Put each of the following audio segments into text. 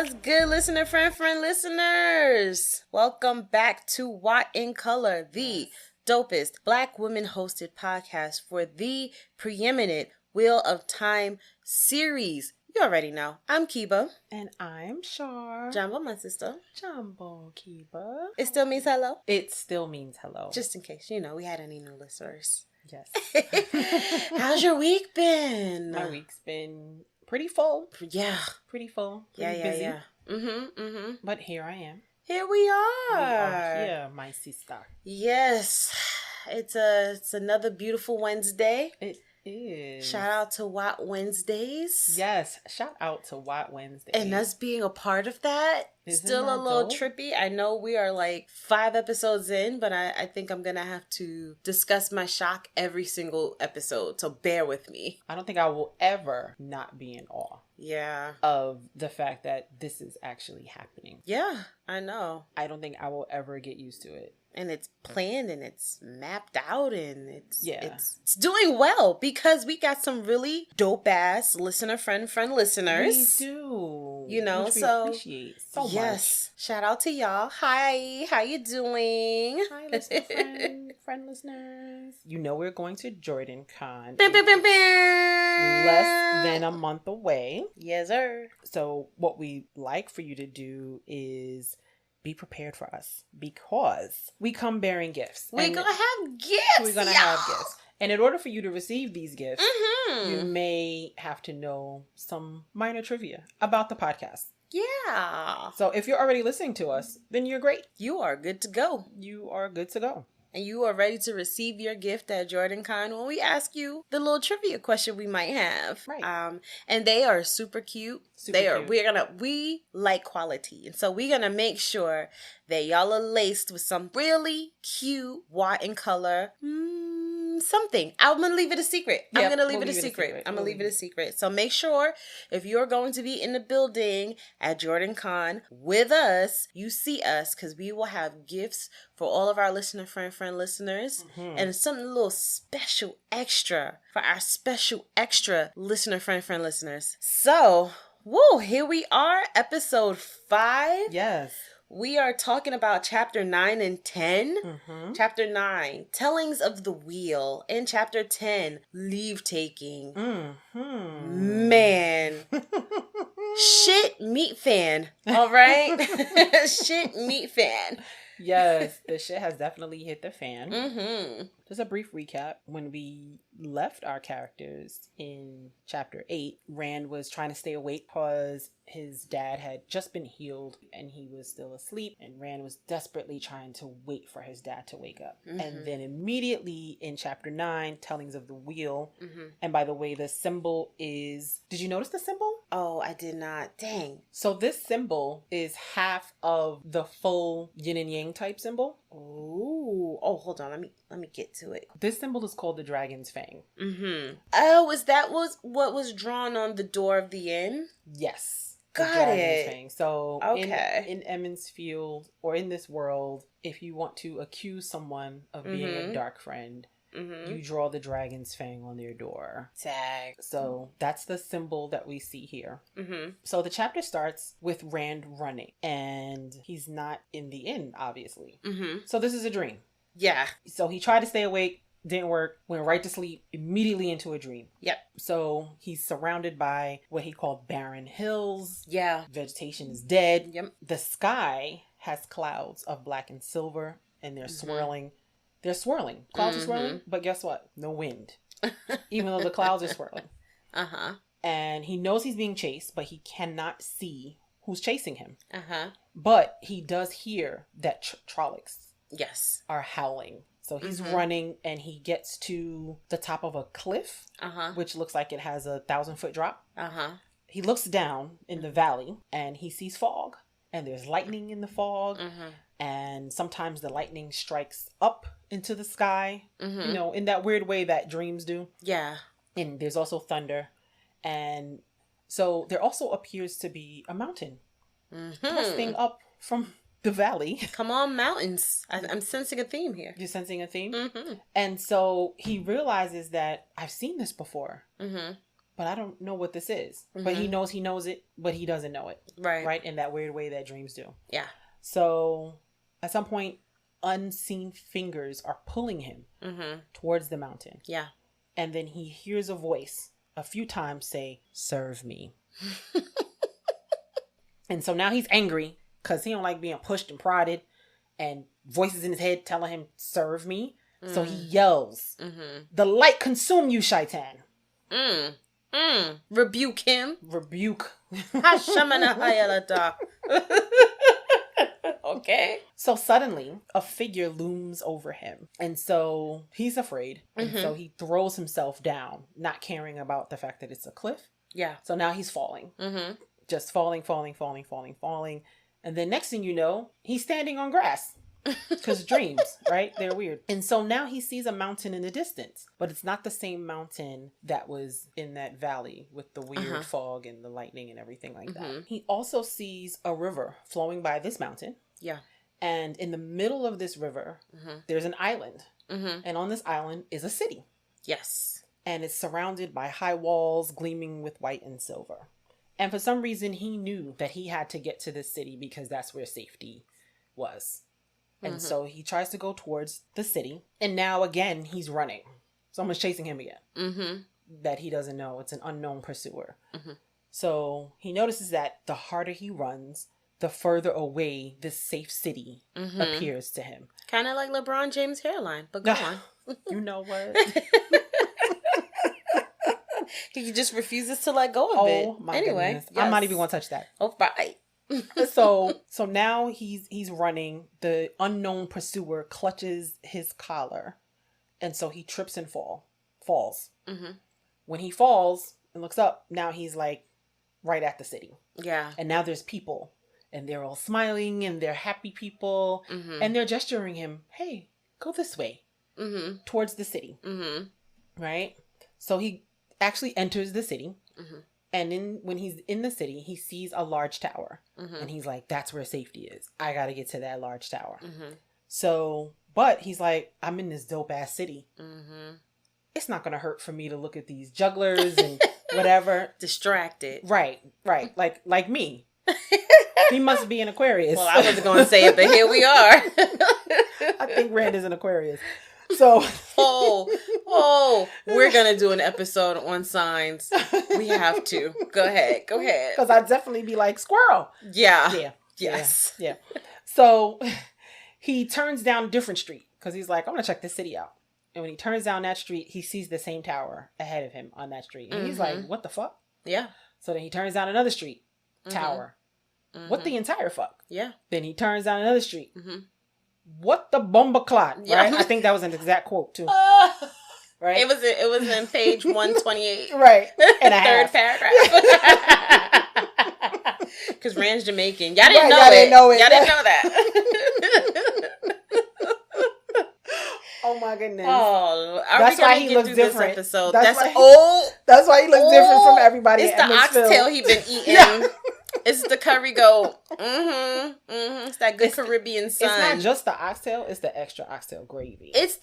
What's good, friend listeners? Welcome back to WoT In Color, the dopest Black women-hosted podcast for the preeminent Wheel of Time series. You already know. I'm Keba. And I'm Shar. Jumbo, my sister. Jumbo, Keba. It still means hello? It still means hello. Just in case, we had any new listeners. Yes. How's your week been? My week's been pretty full. Yeah. Pretty full. Pretty busy. Yeah. Mm-hmm. But here I am. Here we are. We are here, my sister. Yes. It's another beautiful Wednesday. It is. Shout out to WoT Wednesdays. Yes. Shout out to WoT Wednesdays. And us being a part of that. Isn't Still that a little dope? trippy. I know we are like 5 episodes in, but I think I'm going to have to discuss my shock every single episode. So bear with me. I don't think I will ever not be in awe. Yeah. Of the fact that this is actually happening. Yeah, I know. I don't think I will ever get used to it. And it's planned and it's mapped out and it's doing well because we got some really dope ass friend listeners. We do. Which we appreciate so much. Yes. Shout out to y'all. Hi, how you doing? Hi, listener friend listeners. We're going to Jordan Con. Less Less than a month away. Yes, sir. So what we like for you to do is be prepared for us because we come bearing gifts. We're going to have gifts. We're going to have gifts. And in order for you to receive these gifts, mm-hmm. you may have to know some minor trivia about the podcast. Yeah. So if you're already listening to us, then you're great. You are good to go. You are good to go. And you are ready to receive your gift at Jordan Con when we ask you the little trivia question we might have. Right. And they are super cute. We like quality. And so we're going to make sure that y'all are laced with some really cute WoT In Color something. I'm going to leave it a secret. Yep, I'm going to leave it a secret. I'm going to leave it a secret. So make sure if you're going to be in the building at Jordan Con with us, you see us because we will have gifts for all of our friend listeners. Mm-hmm. And something a little special extra for our special extra friend listeners. So, here we are, episode 5. Yes. We are talking about chapter 9 and 10. Mm-hmm. Chapter 9, Tellings of the Wheel. And chapter 10, Leave Taking. Mm-hmm. Man. Shit meat fan. All right? Shit meat fan. Yes, the shit has definitely hit the fan. Mm-hmm. Just a brief recap. When we left our characters in chapter 8, Rand was trying to stay awake because his dad had just been healed and he was still asleep. And Rand was desperately trying to wait for his dad to wake up. Mm-hmm. And then immediately in chapter 9, Tellings of the Wheel. Mm-hmm. And by the way, the symbol is... Did you notice the symbol? Oh, I did not. Dang. So this symbol is half of the full yin and yang type symbol. Oh, hold on. Let me get to it. This symbol is called the dragon's fang. Mm-hmm. Oh, what was drawn on the door of the inn? Yes. Got it. Fang. So okay. in Emond's field or in this world, if you want to accuse someone of being a dark friend, mm-hmm. you draw the dragon's fang on their door. Tag. So that's the symbol that we see here. Mm-hmm. So the chapter starts with Rand running, and he's not in the inn, obviously. Mm-hmm. So this is a dream. Yeah. So he tried to stay awake, didn't work, went right to sleep, immediately into a dream. Yep. So he's surrounded by what he called barren hills. Yeah. Vegetation is dead. Yep. The sky has clouds of black and silver, and they're mm-hmm. swirling. They're swirling. Clouds mm-hmm. are swirling, but guess what? No wind. Even though the clouds are swirling. Uh-huh. And he knows he's being chased, but he cannot see who's chasing him. Uh-huh. But he does hear that Trollocs Yes. are howling. So he's mm-hmm. running and he gets to the top of a cliff, uh-huh. which looks like it has a 1,000-foot drop. Uh-huh. He looks down in the valley and he sees fog, and there's lightning in the fog. Mm-hmm. And sometimes the lightning strikes up into the sky, mm-hmm. In that weird way that dreams do. Yeah. And there's also thunder. And so there also appears to be a mountain thrusting up from the valley. Come on, mountains. I'm sensing a theme here. You're sensing a theme? Mm-hmm. And so he realizes that I've seen this before. Mm-hmm. but I don't know what this is. But he knows it, but he doesn't know it. Right. Right? In that weird way that dreams do. Yeah. So at some point, unseen fingers are pulling him towards the mountain. Yeah. And then he hears a voice a few times say, "Serve me." And so now he's angry because he don't like being pushed and prodded, and voices in his head telling him, "Serve me." So he yells, "The light consume you, Shaitan." Rebuke him. Rebuke. Hashamana hayalata. Okay. So suddenly a figure looms over him. And so he's afraid. And so he throws himself down, not caring about the fact that it's a cliff. Yeah. So now he's falling. Just falling. And then next thing you know, he's standing on grass. Because dreams, right? They're weird. And so now he sees a mountain in the distance, but it's not the same mountain that was in that valley with the weird fog and the lightning and everything like that. He also sees a river flowing by this mountain. Yeah. And in the middle of this river, there's an island. And on this island is a city. Yes. And it's surrounded by high walls gleaming with white and silver. And for some reason, he knew that he had to get to this city because that's where safety was. And so he tries to go towards the city. And now again, he's running. Someone's chasing him again. That he doesn't know. It's an unknown pursuer. So he notices that the harder he runs, the further away this safe city appears to him. Kind of like LeBron James' hairline, but go on. You know what? He just refuses to let go of it. Oh my anyway, goodness. I'm not even going to touch that. Oh, right. So now he's running. The unknown pursuer clutches his collar, and so he trips and falls. When he falls and looks up, now he's like right at the city. Yeah. And now there's people, and they're all smiling, and they're happy people, and they're gesturing him, "Hey, go this way," towards the city. Right. So he actually enters the city. And when he's in the city, he sees a large tower. And he's like, that's where safety is. I got to get to that large tower. So, but he's like, I'm in this dope ass city. It's not going to hurt for me to look at these jugglers and whatever. Distracted. Right. Like me. He must be an Aquarius. Well, I wasn't going to say it, but here we are. I think Rand is an Aquarius. So, we're going to do an episode on signs. We have to. Go ahead. Because I'd definitely be like, squirrel. Yeah. Yes. Yeah. So he turns down a different street because he's like, I'm going to check this city out. And when he turns down that street, he sees the same tower ahead of him on that street. And he's like, what the fuck? Yeah. So then he turns down another street, tower. What the entire fuck? Yeah. Then he turns down another street. What the bomba clot? Yeah. Right? I think that was an exact quote too. Right? It was in page 128. Right. And a Third half. paragraph. Because Rand's Jamaican. Y'all didn't know it. Y'all didn't know that. Oh my goodness. Oh, that's why he looks different. That's why he looks different from everybody. It's the oxtail he been eating. Yeah. It's the curry goat. It's that good Caribbean sun. It's not just the oxtail, it's the extra oxtail gravy. It's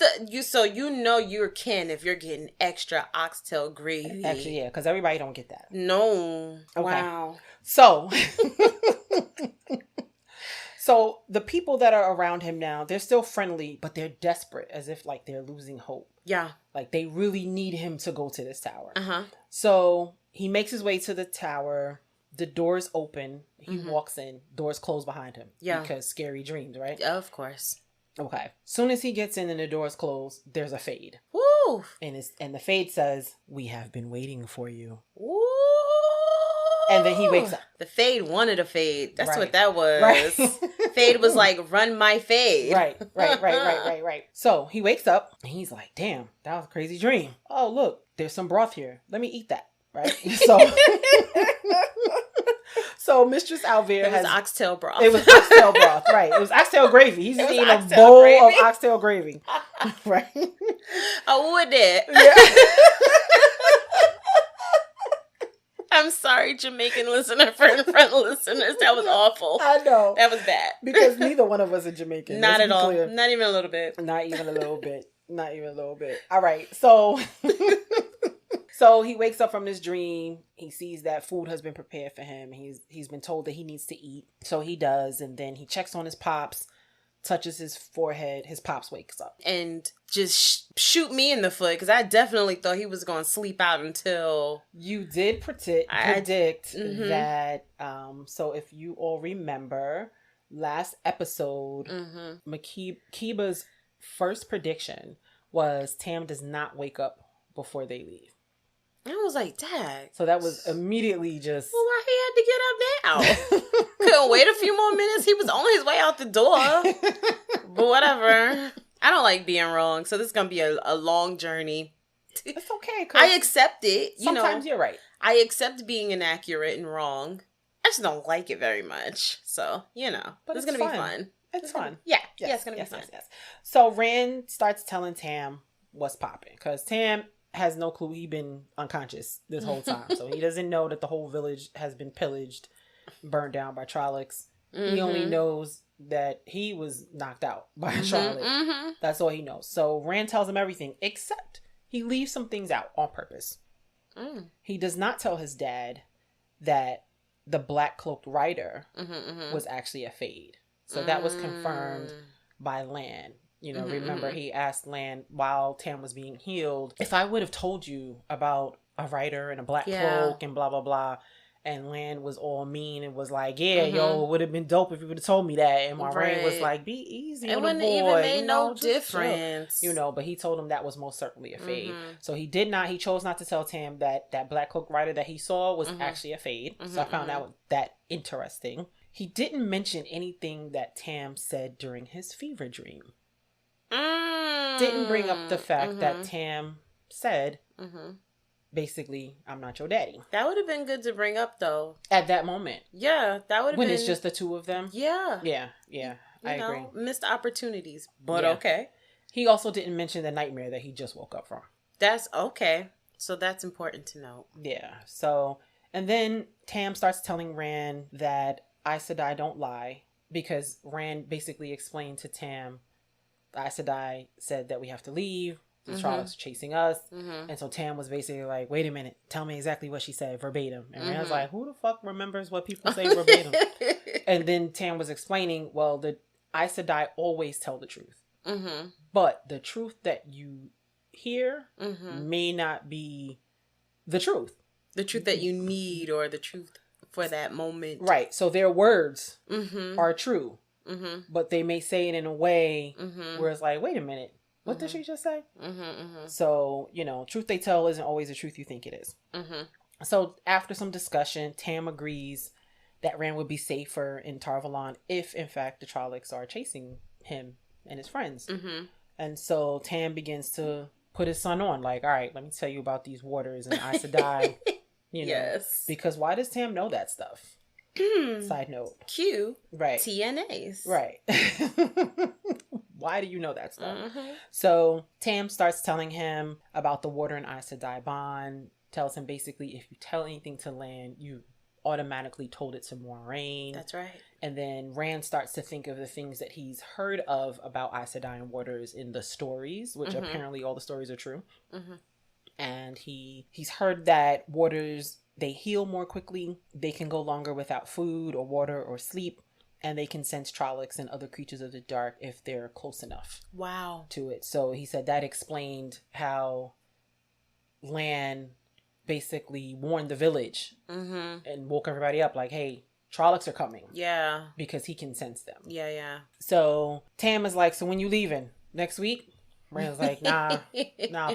so you know you're kin if you're getting extra oxtail gravy. Actually, yeah, because everybody don't get that. No. Okay. Wow. So So the people that are around him now, they're still friendly, but they're desperate, as if like they're losing hope. Yeah. Like they really need him to go to this tower. So he makes his way to the tower. The doors open. He walks in. Doors close behind him. Yeah. Because scary dreams, right? Of course. Okay. Soon as he gets in and the doors close, there's a fade. Woo! And the fade says, "We have been waiting for you." Woo! And then he wakes up. The fade wanted a fade. That's right. what that was. Right. Fade was like, run my fade. Right. So he wakes up and he's like, damn, that was a crazy dream. Oh, look, there's some broth here. Let me eat that. Right. So Mistress Alvear has oxtail broth. It was oxtail broth, right? It was oxtail gravy. He's eating a bowl of oxtail gravy, right? I would it. Yeah. I'm sorry, Jamaican listener, friend listeners. That was awful. I know. That was bad. Because neither one of us are Jamaican. Not at all. Clear. Not even a little bit. Not even a little bit. Not even a little bit. All right. So So he wakes up from this dream. He sees that food has been prepared for him. He's been told that he needs to eat. So he does. And then he checks on his pops, touches his forehead. His pops wakes up. And just shoot me in the foot, because I definitely thought he was going to sleep out until... You did predict that. So if you all remember, last episode, Keba's first prediction was Tam does not wake up before they leave. I was like, Dad. So that was immediately just... Well, why he had to get up now? Couldn't wait a few more minutes. He was on his way out the door. But whatever. I don't like being wrong, so this is going to be a long journey. It's okay. I accept it. Sometimes you're right. I accept being inaccurate and wrong. I just don't like it very much. So, but it's going to be fun. It's fun. It's going to be fun. Yes. So Rand starts telling Tam what's popping, because Tam has no clue. He's been unconscious this whole time. So he doesn't know that the whole village has been pillaged, burned down by Trollocs. He only knows that he was knocked out by Charlotte. That's all he knows. So Rand tells him everything, except he leaves some things out on purpose. He does not tell his dad that the black cloaked rider was actually a fade. So that was confirmed by Lan. Remember he asked Lan while Tam was being healed, if I would have told you about a rider and a black cloak and blah, blah, blah. And Lan was all mean and was like, yo, it would have been dope if you would have told me that. And Moiraine was like, be easy on the boy. It wouldn't even made no difference. But he told him that was most certainly a fade. So he chose not to tell Tam that black cloak rider that he saw was actually a fade. So I found out that interesting. He didn't mention anything that Tam said during his fever dream. Didn't bring up the fact that Tam said... basically, I'm not your daddy. That would have been good to bring up, though. At that moment. Yeah, that would have been... When it's just the two of them? Yeah. Yeah, I agree. Missed opportunities, but okay. He also didn't mention the nightmare that he just woke up from. That's okay. So that's important to know. Yeah, so... And then Tam starts telling Rand that Aes Sedai don't lie, because Rand basically explained to Tam, Aes Sedai said that we have to leave. The Trollocs chasing us. And so Tam was basically like, wait a minute, tell me exactly what she said verbatim. And Rand's like, who the fuck remembers what people say verbatim? And then Tam was explaining, well, the Aes Sedai always tell the truth. But the truth that you hear may not be the truth. The truth that you need, or the truth for that moment. Right. So their words are true. But they may say it in a way where it's like, wait a minute. What did she just say? So, truth they tell isn't always the truth you think it is. So after some discussion, Tam agrees that Rand would be safer in Tar Valon if, in fact, the Trollocs are chasing him and his friends. And so Tam begins to put his son on, like, all right, let me tell you about these waters and Aes Sedai. Yes. Because why does Tam know that stuff? Side note. Q. Right. TNAs. Right. Why do you know that stuff? So Tam starts telling him about the water and Aes Sedai bond. Tells him basically, if you tell anything to Lan, you automatically told it to Moiraine. That's right. And then Rand starts to think of the things that he's heard of about Aes Sedai and waters in the stories, which apparently all the stories are true. And he's heard that waters, they heal more quickly. They can go longer without food or water or sleep. And they can sense Trollocs and other creatures of the dark if they're close enough. Wow. To it. So he said that explained how Lan basically warned the village and woke everybody up like, hey, Trollocs are coming. Yeah. Because he can sense them. Yeah. So Tam is like, so when you leaving? Next week? Rand's like, nah,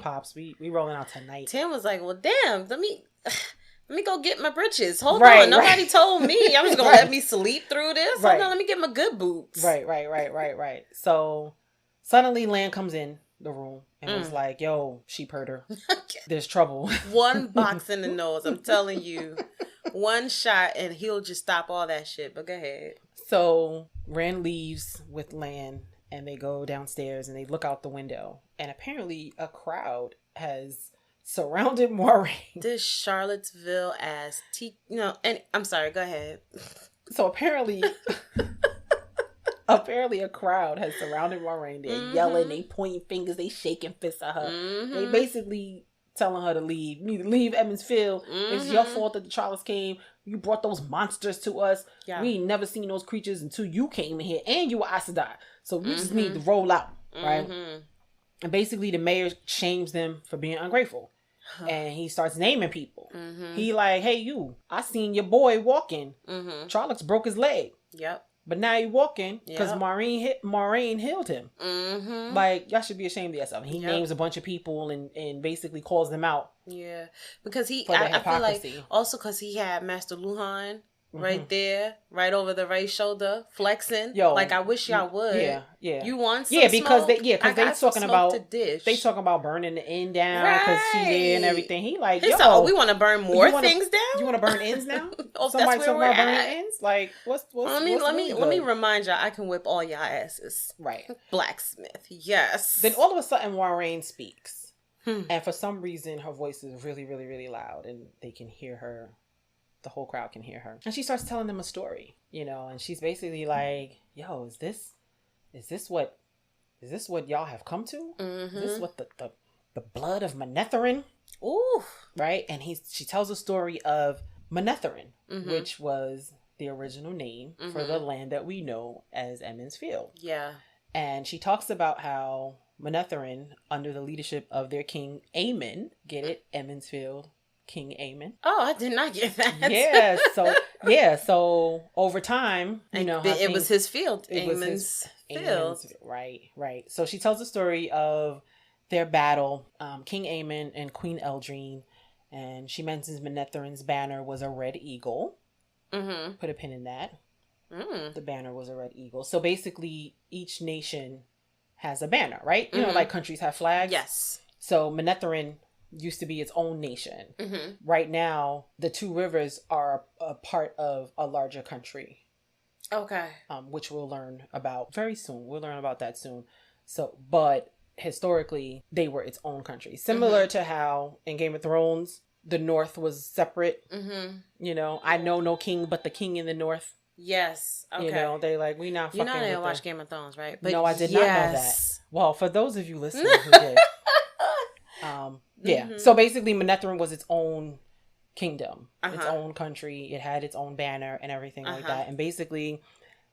Pops. We rolling out tonight. Tam was like, well, damn, let me go get my britches. Hold on. Nobody told me. I'm just going to let me sleep through this. Hold on. Let me get my good boots. Right. So suddenly Lan comes in the room and was like, yo, sheep herder, there's trouble. One box in the nose. I'm telling you. One shot and he'll just stop all that shit. But go ahead. So Rand leaves with Lan and they go downstairs and they look out the window. And apparently a crowd has surrounded Moiraine. This Charlottesville ass and I'm sorry, go ahead. So apparently a crowd has surrounded Moiraine. They're yelling, they pointing fingers, they shaking fists at her. They basically telling her to leave. You need to leave Emond's Field. It's your fault that the Trollocs came. You brought those monsters to us. Yeah. We ain't never seen those creatures until you came in here, and you were Aes Sedai. So we just need to roll out, right? And basically, the mayor shames them for being ungrateful. And he starts naming people. He like, hey, you, I seen your boy walking. Trollocs broke his leg. Yep. But now he walking because Moiraine healed him. Like, y'all should be ashamed of yourself. He names a bunch of people and basically calls them out. Yeah. Because I feel like also because he had Master Luhan right there, right over the right shoulder, flexing. Yo, like I wish y'all would. Yeah. You want some because smoke? they talking about burning the inn down because she there and everything. He like, yo, so, we want to burn more things down. You want to burn inns now? Somebody talking about burning inns? Like, what's let me remind y'all, I can whip all y'all asses. Right. Blacksmith. Yes. Then all of a sudden, Moiraine speaks, and for some reason, her voice is really, really, really loud, and they can hear her. The whole crowd can hear her. And she starts telling them a story, and she's basically like, yo, is this what y'all have come to? Is this what the blood of Manetheren? Ooh. Right? And she tells a story of Manetheren, which was the original name for the land that we know as Emond's Field. Yeah. And she talks about how Manetheren, under the leadership of their king Emond, get it? Emond's Field. King Emond. Oh, I did not get that. So over time, it was his field. Emond's field. Right. So she tells the story of their battle, King Emond and Queen Eldrine, and she mentions Manetheren's banner was a red eagle. Put a pin in that. The banner was a red eagle. So basically, each nation has a banner, right? Like countries have flags. Yes. So Manetheren used to be its own nation. Right now, the two rivers are a part of a larger country. Okay. Which we'll learn about very soon. We'll learn about that soon. So, but historically, they were its own country. Similar to how in Game of Thrones, the North was separate. I know no king but the king in the North. Yes. Okay. They like, we not fucking I didn't watch Game of Thrones, right? But no, I did not know that. Well, for those of you listening who did. So basically Manetheren was its own kingdom, its own country. It had its own banner and everything like that. And basically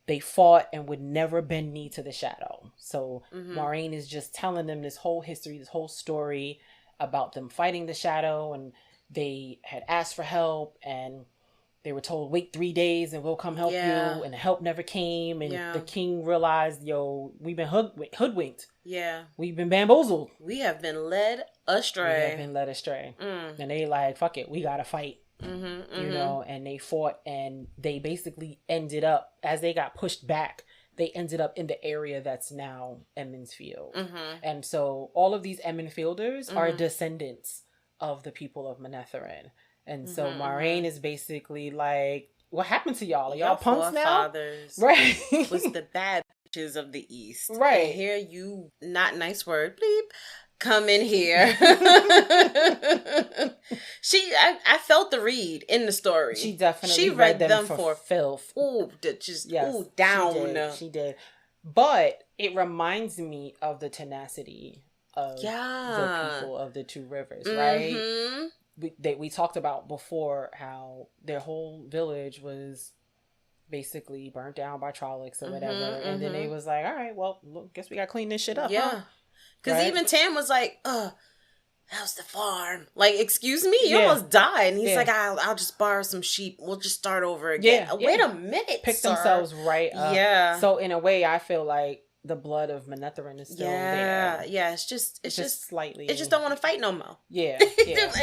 they fought and would never bend knee to the shadow. So Moiraine is just telling them this whole history, this whole story about them fighting the shadow, and they had asked for help and they were told, wait 3 days and we'll come help you. And the help never came. And the king realized, yo, we've been hoodwinked. Yeah. We've been bamboozled. We have been led astray. And they like, fuck it, we gotta fight. And they fought and they basically ended up, as they got pushed back, they ended up in the area that's now Emond's Field. And so all of these Emond Fielders are descendants of the people of Manetheren. And so Moiraine is basically like, what happened to y'all? Are y'all punks now? Fathers right. was the bad bitches of the East. Right. And here you, not nice word, bleep, come in here. I felt the read in the story. She definitely read them for filth. Ooh, down. She did. But it reminds me of the tenacity of the people of the two rivers, right? We talked about before how their whole village was basically burnt down by Trollocs or whatever. And then they was like, all right, well, guess we got to clean this shit up. Yeah. Because even Tam was like, how's the farm? Like, excuse me? You almost died. And he's like, I'll just borrow some sheep. We'll just start over again. Wait a minute, Pick themselves right up. Yeah. So in a way, I feel like the blood of Manetheren is still there. Yeah, it's just slightly. It just don't want to fight no more. Yeah.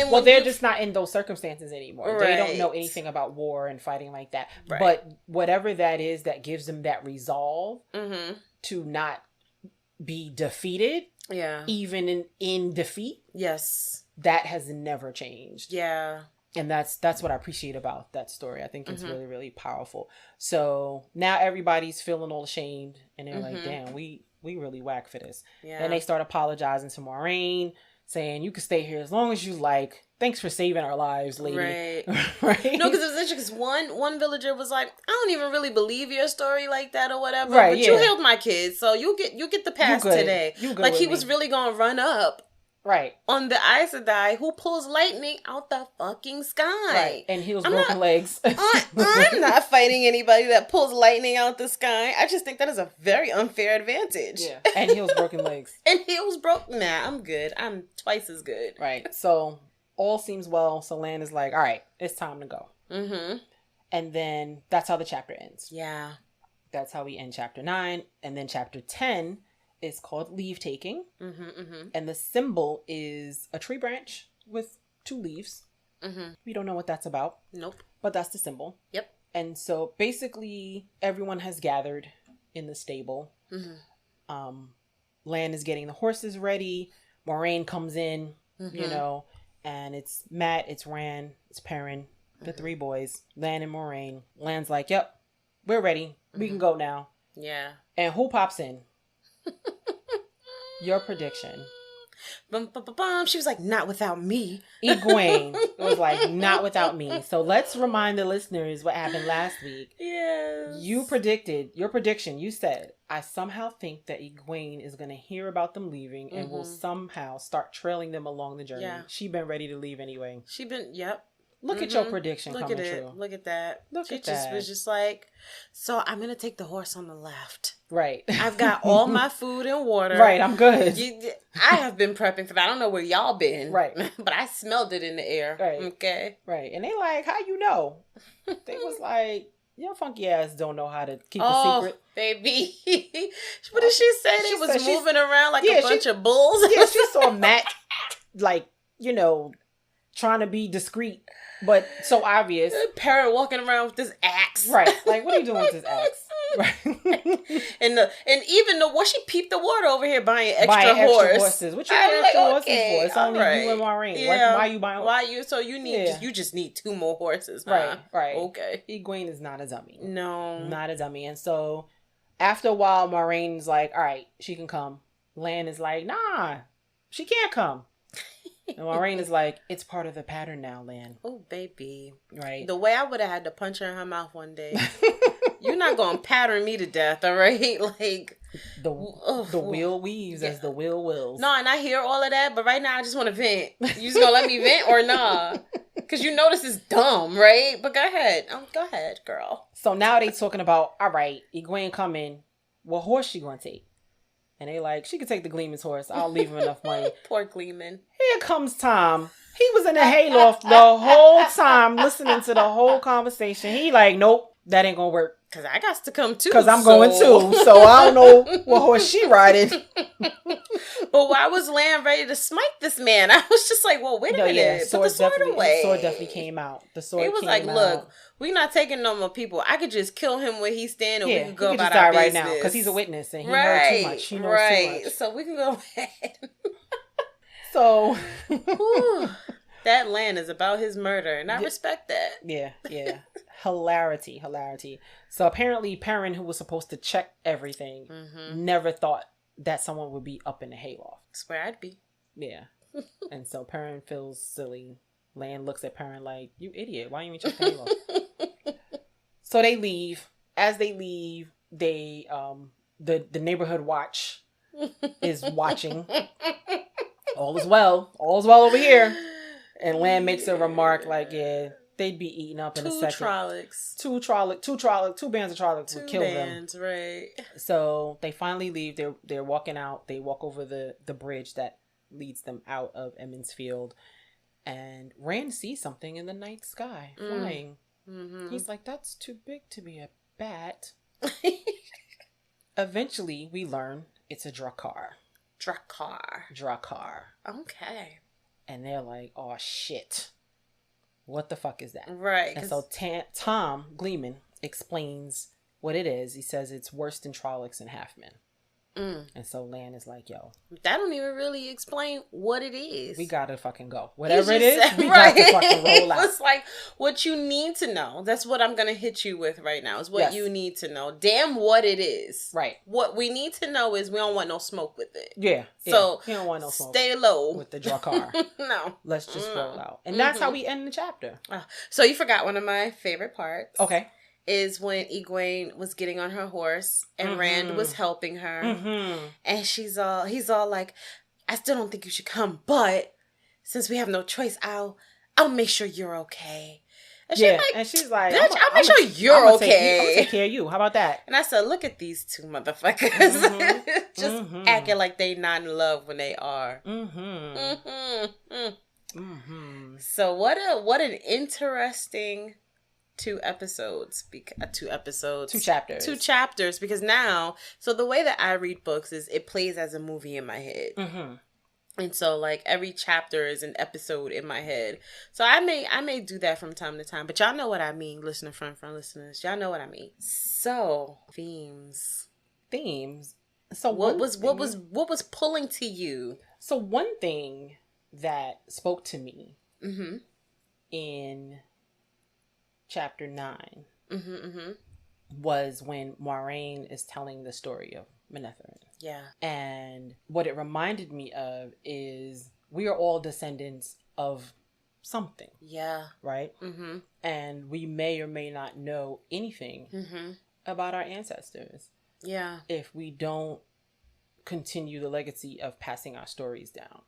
Well, they're just not in those circumstances anymore. Right. They don't know anything about war and fighting like that. Right. But whatever that is that gives them that resolve to not be defeated, even in defeat, that has never changed. Yeah. And that's what I appreciate about that story. I think it's really, really powerful. So now everybody's feeling all ashamed and they're like, damn, we really whack for this. Yeah. And they start apologizing to Moiraine, saying, you can stay here as long as you like. Thanks for saving our lives, lady. Right. No, because it was interesting because one villager was like, I don't even really believe your story like that or whatever. Right, but you healed my kids, so you get the pass today. Like he was really gonna run up Right. On the Aes Sedai who pulls lightning out the fucking sky. Right. And heals broken legs. I'm not fighting anybody that pulls lightning out the sky. I just think that is a very unfair advantage. Yeah. And heals broken legs. And heals broken. Nah, I'm good. I'm twice as good. Right. So all seems well. So Lan is like, all right, it's time to go. Mm-hmm. And then that's how the chapter ends. Yeah. That's how we end chapter 9. And then chapter 10 is called Leave Taking. Mm-hmm, mm-hmm. And the symbol is a tree branch with 2 leaves. Mm-hmm. We don't know what that's about. Nope. But that's the symbol. Yep. And so basically everyone has gathered in the stable. Mm-hmm. Lan is getting the horses ready. Moraine comes in, you know, and it's Matt, it's Rand, it's Perrin, the 3 boys, Lan and Moraine. Lan's like, yep, we're ready. We can go now. Yeah. And who pops in? Your prediction. Bum, bum, bum, bum. She was like, not without me. Egwene was like, not without me. So let's remind the listeners what happened last week. Yes. You predicted, your prediction, you said, I somehow think that Egwene is going to hear about them leaving and will somehow start trailing them along the journey. Yeah. She been ready to leave anyway. She been, yep. Look at your prediction Look coming at it. true. Look at that. She Was just like, so I'm going to take the horse on the left. Right. I've got all my food and water. Right, I'm good. I have been prepping for that. I don't know where y'all been. Right. But I smelled it in the air. Right. Okay. Right. And they like, how you know? They was like, your funky ass don't know how to keep a secret. Baby. What did she say? They was moving around like a bunch of bulls? Yeah, she saw Matt, like, you know, trying to be discreet, but so obvious. Parrot walking around with this axe. Right. Like, what are you doing with this axe? Right. and even the she peeped the water over here buying extra horses. What you buying extra horses for? It's only right. you and Maureen. Yeah. Why you buying? Why you? So you need you just need 2 more horses, huh? Right. Right. Okay. Egwene is not a dummy. No, not a dummy. And so after a while, Maureen's like, all right, she can come. Lan is like, nah, she can't come. And Maureen is like, it's part of the pattern now, Lan. Oh, baby. Right. The way I would have had to punch her in her mouth one day. You're not going to pattern me to death, all right? Like... The wheel weaves as the wheel wills. No, and I hear all of that, but right now I just want to vent. You just going to let me vent or nah? Because you know this is dumb, right? But go ahead. Go ahead, girl. So now they talking about, all right, Egwene coming. What horse she going to take? And they like, she could take the Gleeman's horse. I'll leave him enough money. Poor Gleeman. Here comes Tom. He was in the hayloft the whole time listening to the whole conversation. He like, nope, that ain't gonna work. Because I got to come too. Because I'm going too. So I don't know what horse she riding. But why was Lan ready to smite this man? I was just like, well, wait a minute. Yeah, put the sword away. The sword definitely came out. The sword He was came like, out. look, we're not taking no more people. I could just kill him where he's standing. Yeah, we can go he could about just our die business. right now because he's a witness and he heard too much. He knows too much. So we can go ahead. So that Lan is about his murder, and I respect that. Yeah. Hilarity. So apparently Perrin, who was supposed to check everything, never thought that someone would be up in the hayloft. That's where I'd be. Yeah. And so Perrin feels silly. Lan looks at Perrin like, you idiot, why you even check the hayloft? So they leave. As they leave, they the neighborhood watch is watching. All is well over here. And Lan makes a remark like, yeah, they'd be eaten up in a second. Two bands of Trollocs would kill them. Right. So they finally leave. They're walking out. They walk over the bridge that leads them out of Emond's Field. And Rand sees something in the night sky flying. Mm-hmm. He's like, that's too big to be a bat. Eventually, we learn it's a Drakkar. Drakkar. Okay. And they're like, oh, shit. What the fuck is that? Right. And so Tom Gleeman explains what it is. He says it's worse than Trollocs and Halfmen. And so Lan is like, yo. That don't even really explain what it is. We gotta fucking go. Whatever it is, we got to fucking roll out. It's like, what you need to know. That's what I'm gonna hit you with right now, is what you need to know. Damn what it is. Right. What we need to know is we don't want no smoke with it. Yeah. So you don't want no smoke. Stay low. With the Drakkar. No. Let's just roll out. And that's how we end the chapter. So you forgot one of my favorite parts. Okay. Is when Egwene was getting on her horse and Rand was helping her. And he's all like, I still don't think you should come, but since we have no choice, I'll make sure you're okay. And she's like, bitch, I'll make sure you're okay. I'm gonna take care of you. How about that? And I said, look at these two motherfuckers. Just acting like they not in love when they are. So what an interesting two chapters, because now, so the way that I read books is it plays as a movie in my head. And so like every chapter is an episode in my head. So I may do that from time to time, but y'all know what I mean, listener friend listeners. Y'all know what I mean. So themes. So what was pulling to you? So one thing that spoke to me in chapter 9 was when Moiraine is telling the story of Manetheren. Yeah. And what it reminded me of is we are all descendants of something. Yeah. Right? And we may or may not know anything about our ancestors. Yeah. If we don't continue the legacy of passing our stories down.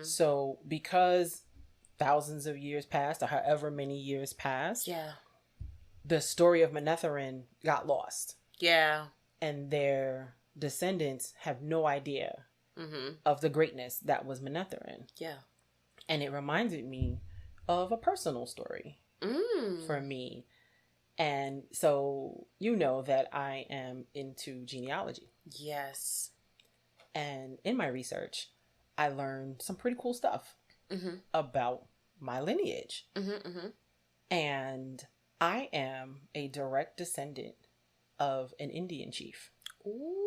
So because thousands of years passed, or however many years passed, the story of Manetheren got lost. Yeah. And their descendants have no idea of the greatness that was Manetheren. Yeah. And it reminded me of a personal story for me. And so you know that I am into genealogy. Yes. And in my research, I learned some pretty cool stuff about my lineage. And I am a direct descendant of an Indian chief. Ooh.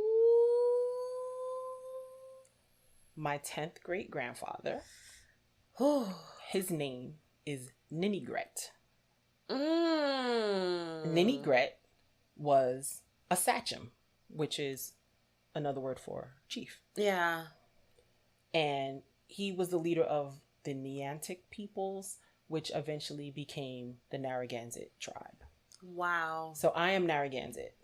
My 10th great grandfather, his name is Ninigret. Ninigret was a sachem, which is another word for chief. Yeah. And he was the leader of the Niantic peoples, which eventually became the Narragansett tribe. Wow. So I am Narragansett.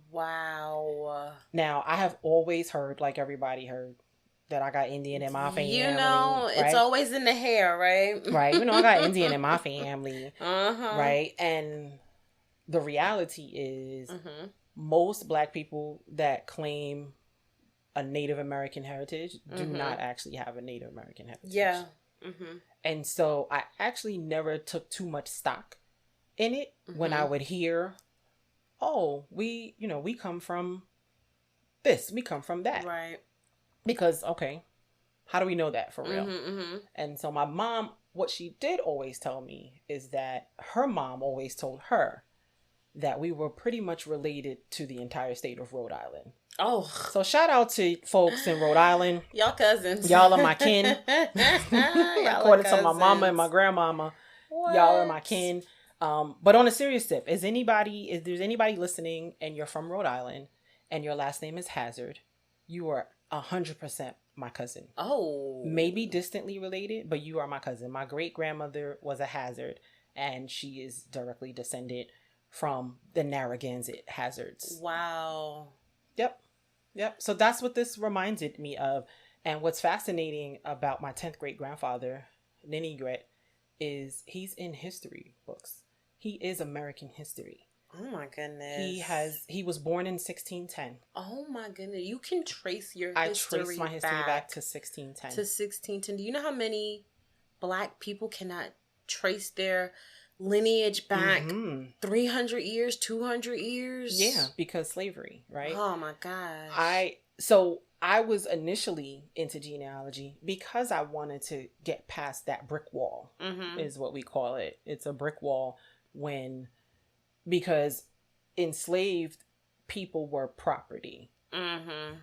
Wow. Now, I have always heard, like everybody heard, that I got Indian in my family. You know, right? It's always in the hair, right? Right. You know, I got Indian in my family. Right. And the reality is most Black people that claim a Native American heritage do not actually have a Native American heritage. Yeah. And so I actually never took too much stock in it when I would hear, oh, we come from this, we come from that. Right. Because, okay, how do we know that for real? And so my mom, what she did always tell me is that her mom always told her that we were pretty much related to the entire state of Rhode Island. Oh. So shout out to folks in Rhode Island. Y'all cousins. Y'all are my kin. According to my mama and my grandmama, y'all are my kin. But on a serious tip, is there's anybody listening and you're from Rhode Island and your last name is Hazard, you are 100% my cousin. Oh. Maybe distantly related, but you are my cousin. My great grandmother was a Hazard, and she is directly descended from the Narragansett Hazards. Wow. Yep. So that's what this reminded me of. And what's fascinating about my 10th great grandfather, Ninigret, is he's in history books. He is American history. Oh my goodness. He was born in 1610. Oh my goodness. You can trace your history. I trace my history back to 1610. To 1610. Do you know how many Black people cannot trace their lineage back 300 years, 200 years? Yeah, because slavery, right? Oh my gosh. I was initially into genealogy because I wanted to get past that brick wall, is what we call it. It's a brick wall because enslaved people were property.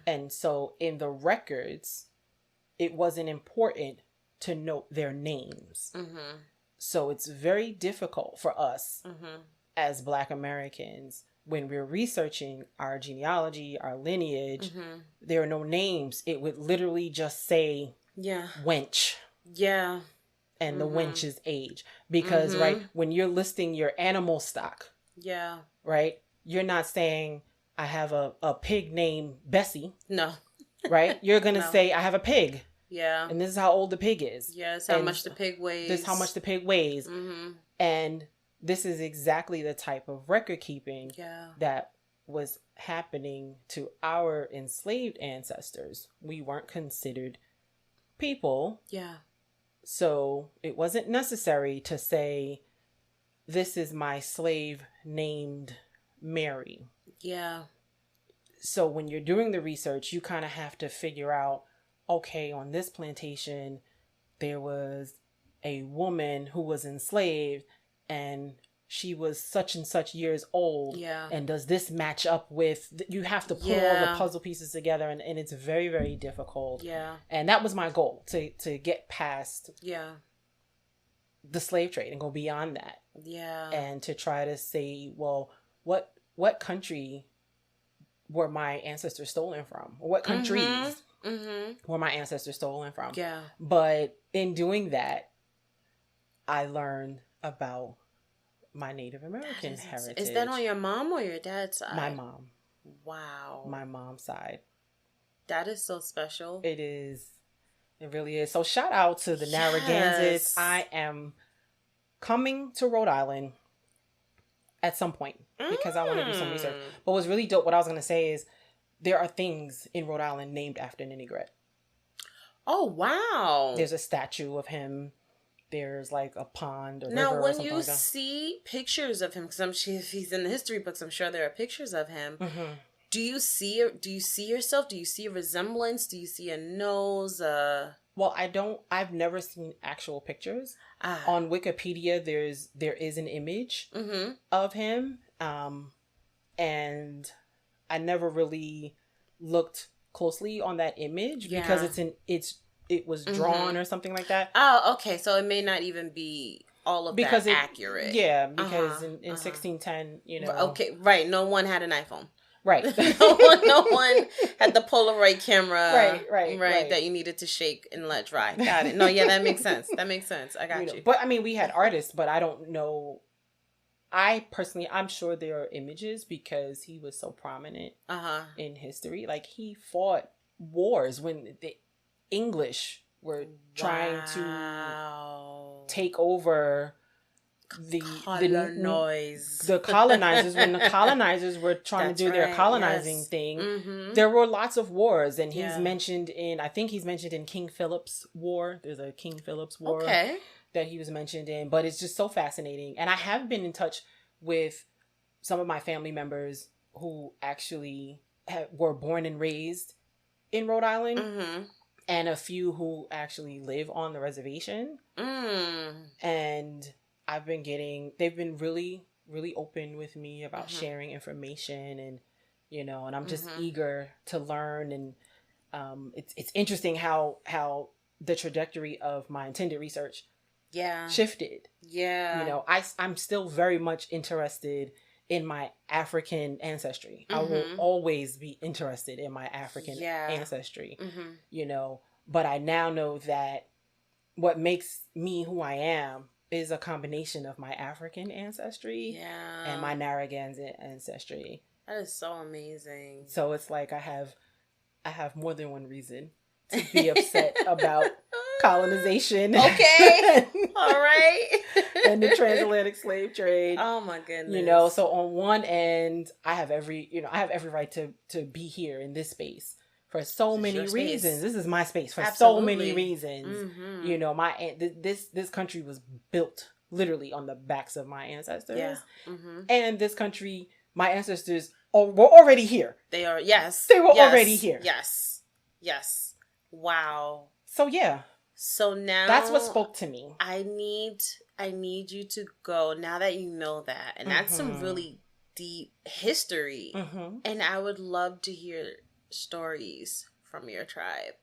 And so in the records, it wasn't important to note their names. So it's very difficult for us as Black Americans when we're researching our genealogy, our lineage. There are no names. It would literally just say wench. Yeah. And the wench's age. Because, right, when you're listing your animal stock, right, you're not saying, I have a pig named Bessie. No. Right? You're going to say, I have a pig. Yeah. And this is how old the pig is. Yeah, this is how much the pig weighs. This is how much the pig weighs. Mm-hmm. And this is exactly the type of record keeping that was happening to our enslaved ancestors. We weren't considered people. Yeah. So it wasn't necessary to say, this is my slave named Mary. Yeah. So when you're doing the research, you kind of have to figure out, okay, on this plantation, there was a woman who was enslaved and she was such and such years old. Yeah. And does this match up with, you have to put all the puzzle pieces together, and it's very, very difficult. Yeah. And that was my goal, to get past the slave trade and go beyond that. Yeah. And to try to say, well, what country were my ancestors stolen from? Or what countries were my ancestors stolen from? Yeah. But in doing that, I learned about my Native American heritage. Is that on your mom or your dad's side? My mom. Wow. My mom's side. That is so special. It is. It really is. So shout out to the Narragansetts. I am coming to Rhode Island at some point because I want to do some research. But what's really dope, what I was going to say is, there are things in Rhode Island named after Ninigret. Oh, wow. There's a statue of him. There's like a pond or now, river or when something you like that. see pictures of him, because if he's in the history books, I'm sure there are pictures of him. Mm-hmm. Do you see yourself? Do you see a resemblance? Do you see a nose? Well, I've never seen actual pictures. On Wikipedia, there is an image of him. And I never really looked closely on that image because it was drawn or something like that. Oh, okay. So it may not even be all of that accurate. Yeah, because in 1610, you know. Okay, right. No one had an iPhone. Right. no one had the Polaroid camera. Right. That you needed to shake and let dry. Got it. No, yeah, that makes sense. I got you. But I mean, we had artists, but I don't know. I'm sure there are images because he was so prominent in history. Like, he fought wars when the English were trying to take over the colonizers. When the colonizers were trying to do their colonizing thing, there were lots of wars, and he's mentioned in King Philip's War. There's a King Philip's War that he was mentioned in, but it's just so fascinating. And I have been in touch with some of my family members who actually were born and raised in Rhode Island, and a few who actually live on the reservation. And they've been really, really open with me about sharing information, and, you know, and I'm just eager to learn. And it's interesting how the trajectory of my intended research shifted. Yeah. You know, I'm still very much interested in my African ancestry. I will always be interested in my African ancestry, you know, but I now know that what makes me who I am is a combination of my African ancestry and my Narragansett ancestry. That is so amazing. So it's like I have more than one reason to be upset about colonization. Okay. All right. And the transatlantic slave trade. Oh my goodness. You know, so on one end, I have every right to be here in this space for so many reasons. This is my space for so many reasons. You know, this country was built literally on the backs of my ancestors. Yeah. And this country, my ancestors were already here. They are, yes. They were already here. Yes. Wow. So yeah. So now that's what spoke to me. I need you to go, now that you know that, and that's some really deep history. And I would love to hear stories from your tribe.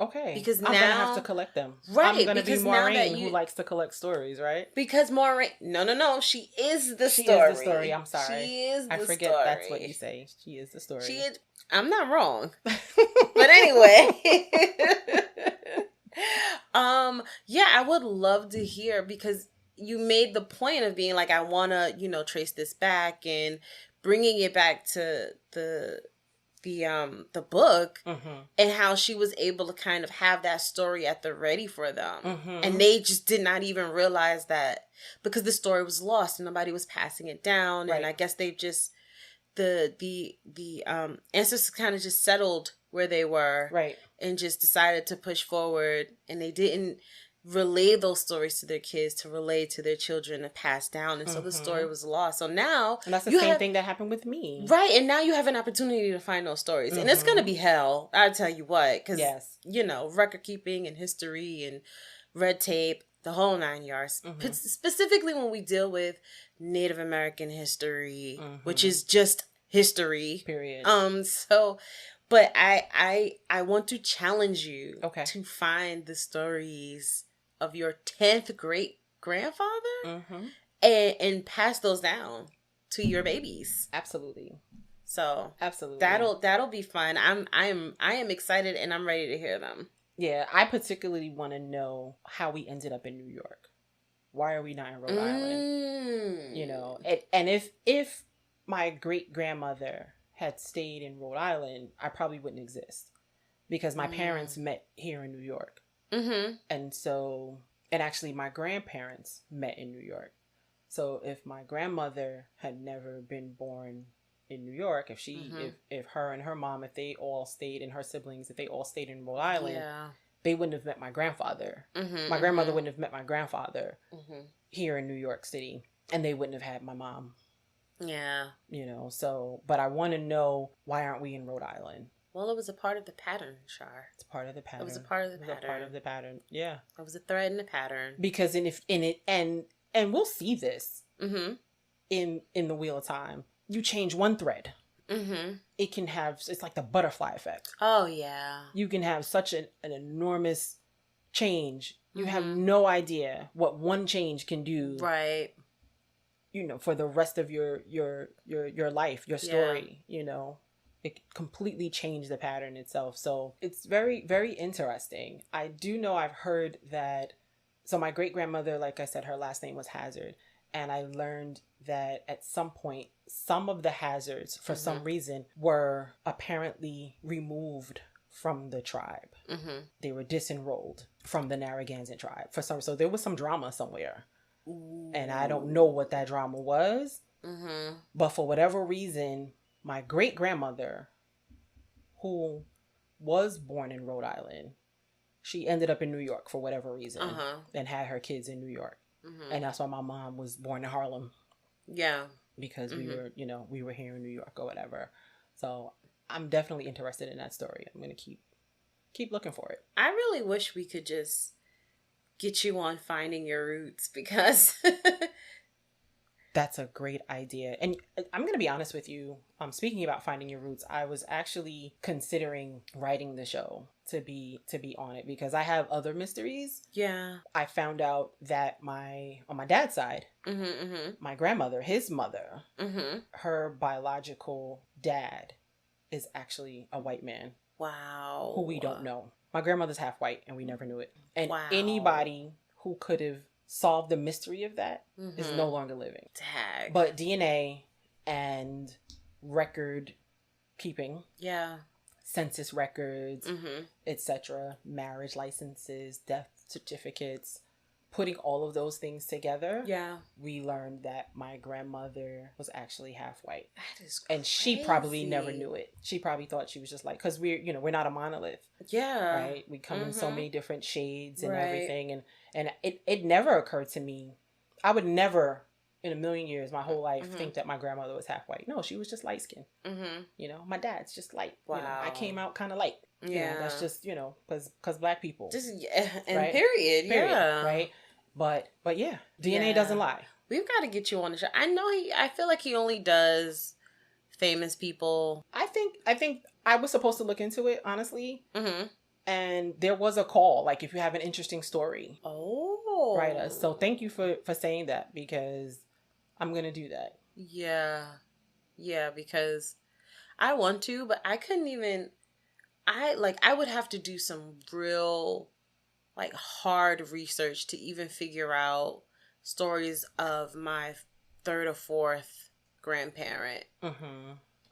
Okay. Because I'm gonna have to collect them. Right. I'm gonna be Maureen, who likes to collect stories, right? Because Maureen, no, she is the story. She is the story. I'm sorry. She is the story. I forget that's what you say. She is the story. I'm not wrong. But anyway. Yeah, I would love to hear, because you made the point of being like, I want to, trace this back, and bringing it back to the the book, Mm-hmm. and how she was able to kind of have that story at the ready for them. Mm-hmm. And they just did not even realize that, because the story was lost and nobody was passing it down. Right. And I guess they've just, the ancestors kind of just settled where they were. Right. And just decided to push forward, and they didn't relay those stories to their kids, to relay to their children, and pass down. And so the story was lost. So now, and that's the same thing that happened with me, right? And now you have an opportunity to find those stories, and it's gonna be hell. I'll tell you what, because record keeping and history and red tape, the whole 9 yards. Specifically when we deal with Native American history, which is just history. Period. So. But I want to challenge you to find the stories of your 10th great grandfather and pass those down to your babies. Absolutely. So absolutely, that'll be fun. I am excited, and I'm ready to hear them. Yeah, I particularly want to know how we ended up in New York. Why are we not in Rhode Island? You know, and if my great grandmother had stayed in Rhode Island, I probably wouldn't exist, because my parents met here in New York. And so, and actually my grandparents met in New York. So if my grandmother had never been born in New York, if she, if her and her mom, if they all stayed, and her siblings, if they all stayed in Rhode Island, they wouldn't have met my grandfather. My grandmother wouldn't have met my grandfather here in New York City, and they wouldn't have had my mom. Yeah. You know, so, but I want to know, why aren't we in Rhode Island? Well, it was a part of the pattern, Shar. It's part of the pattern. It was a part of the pattern. A part of the pattern. Yeah. It was a thread in the pattern. Because and we'll see this in the Wheel of Time. You change one thread. It can have, it's like the butterfly effect. Oh, yeah. You can have such an enormous change. You have no idea what one change can do. Right. You know, for the rest of your life, your story, you know, it completely changed the pattern itself. So it's very, very interesting. I do know, I've heard that, so my great grandmother, like I said, her last name was Hazard. And I learned that at some point, some of the Hazards, for some reason, were apparently removed from the tribe. They were disenrolled from the Narragansett tribe so there was some drama somewhere. Ooh. And I don't know what that drama was. But for whatever reason, my great grandmother, who was born in Rhode Island, she ended up in New York for whatever reason, and had her kids in New York. And that's why my mom was born in Harlem. Yeah. Because we were, you know, we were here in New York or whatever. So I'm definitely interested in that story. I'm going to keep looking for it. I really wish we could just get you on Finding Your Roots, because that's a great idea. And I'm going to be honest with you. Speaking about Finding Your Roots, I was actually considering writing the show to be on it, because I have other mysteries. Yeah. I found out that on my dad's side, my grandmother, his mother, her biological dad is actually a white man. Wow. Who we don't know. My grandmother's half white, and we never knew it. And anybody who could have solved the mystery of that is no longer living. Tag. But DNA and record keeping, census records, etc., marriage licenses, death certificates, putting all of those things together, we learned that my grandmother was actually half white. That is crazy. And she probably never knew it. She probably thought she was just like, because we're not a monolith. Yeah. Right? We come in so many different shades and everything. And it never occurred to me. I would never, in a million years, my whole life, think that my grandmother was half white. No, she was just light skinned. You know, my dad's just light. Wow. You know, I came out kind of light. Yeah. You know, that's just, you know, because black people. Just, and period. Yeah. Right? But yeah, DNA doesn't lie. We've got to get you on the show. I feel like he only does famous people. I think I was supposed to look into it, honestly. And there was a call, like, if you have an interesting story, write us. So thank you for saying that, because I'm going to do that. Yeah. Yeah, because I want to, but I couldn't even, I would have to do some real, like, hard research to even figure out stories of my third or fourth grandparent.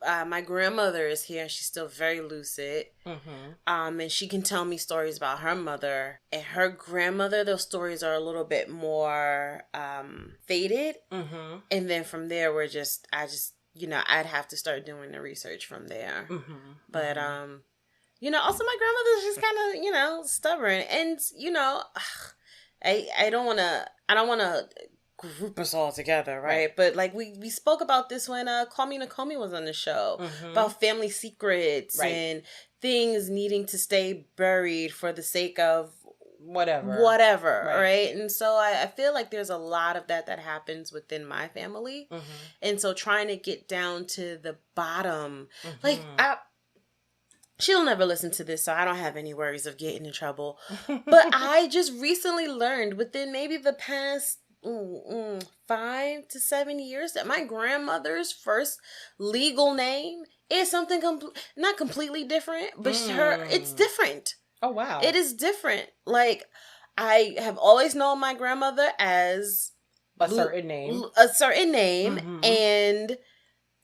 my grandmother is here. She's still very lucid. And she can tell me stories about her mother and her grandmother. Those stories are a little bit more faded. And then from there, I'd have to start doing the research from there. But also my grandmother's just kind of stubborn, and I don't want to group us all together, right? But like we spoke about this when Call Me Nakomi was on the show about family secrets and things needing to stay buried for the sake of whatever, right? And so I feel like there's a lot of that happens within my family. And so trying to get down to the bottom, like she'll never listen to this, so I don't have any worries of getting in trouble. But I just recently learned within maybe the past 5 to 7 years that my grandmother's first legal name is something not completely different, but it's different. Oh, wow. It is different. Like, I have always known my grandmother as a certain name. And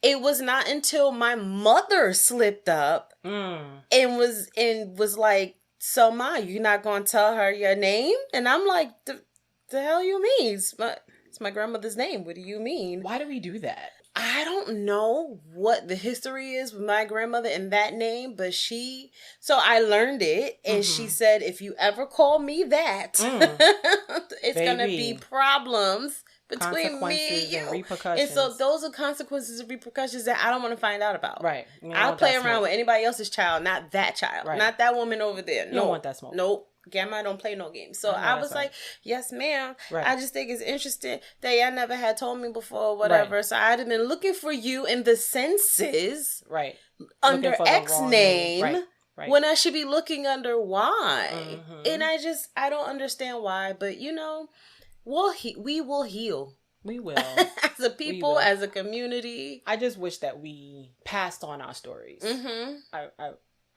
it was not until my mother slipped up and was like, "So, Ma, you're not going to tell her your name?" And I'm like, the hell you mean? It's my grandmother's name. What do you mean? Why do we do that? I don't know what the history is with my grandmother and that name, but so I learned it, and she said, if you ever call me that, it's going to be problems between me and you. And repercussions. And so those are consequences and repercussions that I don't want to find out about. Right. I'll play around with anybody else's child, not that child. Right. Not that woman over there. You don't want that smoke. Nope. Grandma don't play no games. So I was like, yes, ma'am. Right. I just think it's interesting that y'all never had told me before or whatever. Right. So I'd have been looking for you in the census. Right. Under X name. Right. When I should be looking under Y. And I don't understand why. But, we will heal. We will. As a people, as a community. I just wish that we passed on our stories.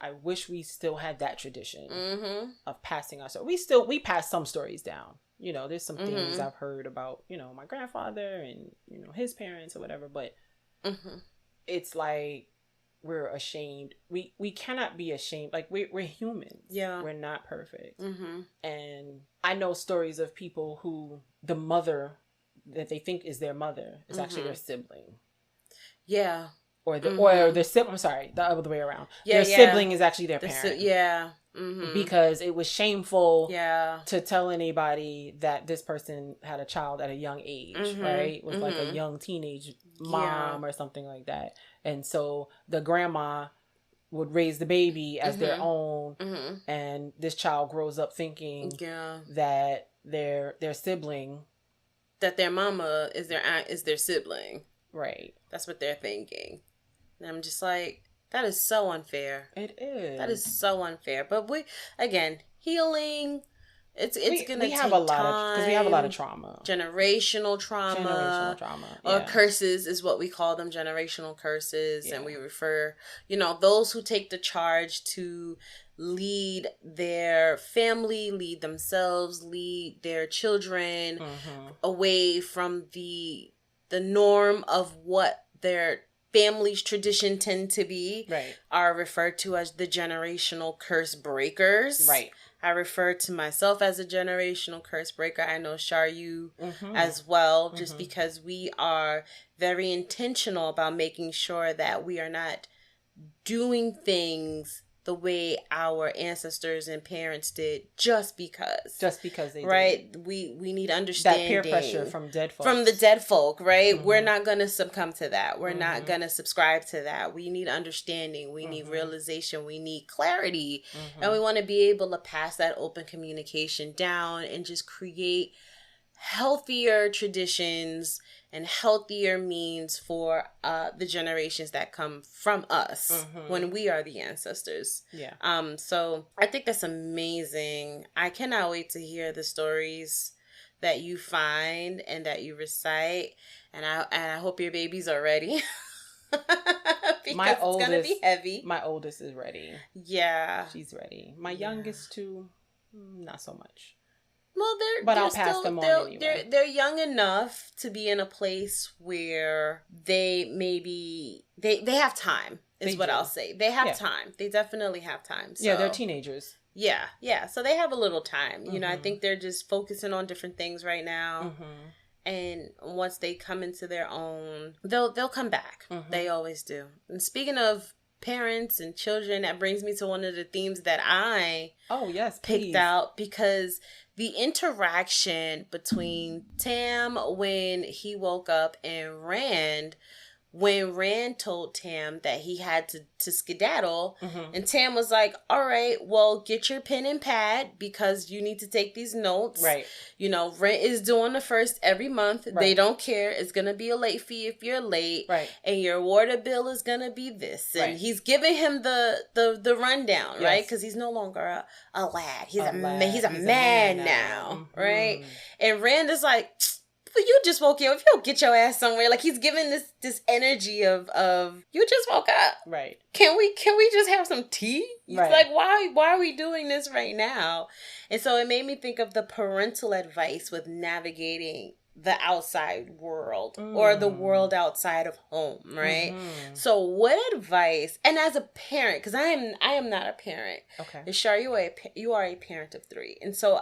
I wish we still had that tradition of passing our stories. We pass some stories down. There's some things I've heard about, my grandfather and, his parents or whatever, but it's like we're ashamed. We cannot be ashamed. Like we're humans. Yeah. We're not perfect. And I know stories of people who the mother that they think is their mother is actually their sibling. Yeah. Or their sibling. I'm sorry, the other way around. Yeah, their sibling is actually their parent. Because it was shameful. To tell anybody that this person had a child at a young age, right? With like a young teenage mom or something like that, and so the grandma would raise the baby as their own, and this child grows up thinking that their sibling, that their mama is their aunt, is their sibling. Right. That's what they're thinking. And I'm just like, that is so unfair. It is. That is so unfair. But healing, it's going to take time. Because we have a lot of trauma. Generational trauma. Yeah. Or curses is what we call them, generational curses. Yeah. And we refer, those who take the charge to lead their family, lead themselves, lead their children away from the norm of what their family's tradition tend to be, are referred to as the generational curse breakers. Right. I refer to myself as a generational curse breaker. I know Shar, you as well, just because we are very intentional about making sure that we are not doing things the way our ancestors and parents did just because they did. We need understanding. That peer pressure from dead folk. From the dead folk, right? We're not going to succumb to that. We're not going to subscribe to that. We need understanding. We need realization. We need clarity. And we want to be able to pass that open communication down and just create healthier traditions and healthier means for the generations that come from us when we are the ancestors. Yeah. So I think that's amazing. I cannot wait to hear the stories that you find and that you recite, and I hope your babies are ready. Because it's gonna be heavy. My oldest is ready. Yeah, she's ready. My youngest too, not so much. Well, But they're I'll pass still, them on anyway. they're young enough to be in a place where they maybe they have time is what I'll say. They have time. They definitely have time. So. Yeah, they're teenagers. Yeah. So they have a little time. You know, I think they're just focusing on different things right now. And once they come into their own, they'll come back. They always do. And speaking of parents and children, that brings me to one of the themes that I picked out, because the interaction between Tam when he woke up and Rand, when Rand told Tam that he had to skedaddle, and Tam was like, all right, well, get your pen and pad because you need to take these notes. Right. You know, rent is due on the 1st every month. Right. They don't care. It's going to be a late fee if you're late. Right. And your water bill is going to be this. And he's giving him the rundown, right? Because he's no longer a lad. He's a man now, right? And Rand is like, but you just woke up. If you don't get your ass somewhere, like he's giving this energy of you just woke up. Right. Can we just have some tea? Right. Like why are we doing this right now? And so it made me think of the parental advice with navigating the outside world or the world outside of home, right? So what advice, and as a parent, because I am not a parent. Okay. And Shar, you are a parent of 3. And so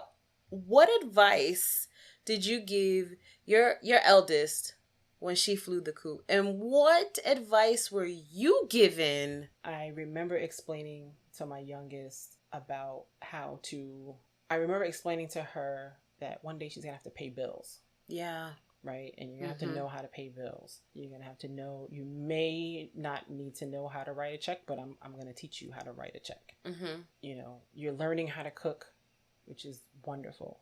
what advice did you give your eldest when she flew the coop? And what advice were you given? I remember explaining to my youngest about I remember explaining to her that one day she's going to have to pay bills. Yeah. Right? And you're going to have to know how to pay bills. You're going to have to know, you may not need to know how to write a check, but I'm going to teach you how to write a check. You know, you're learning how to cook, which is wonderful.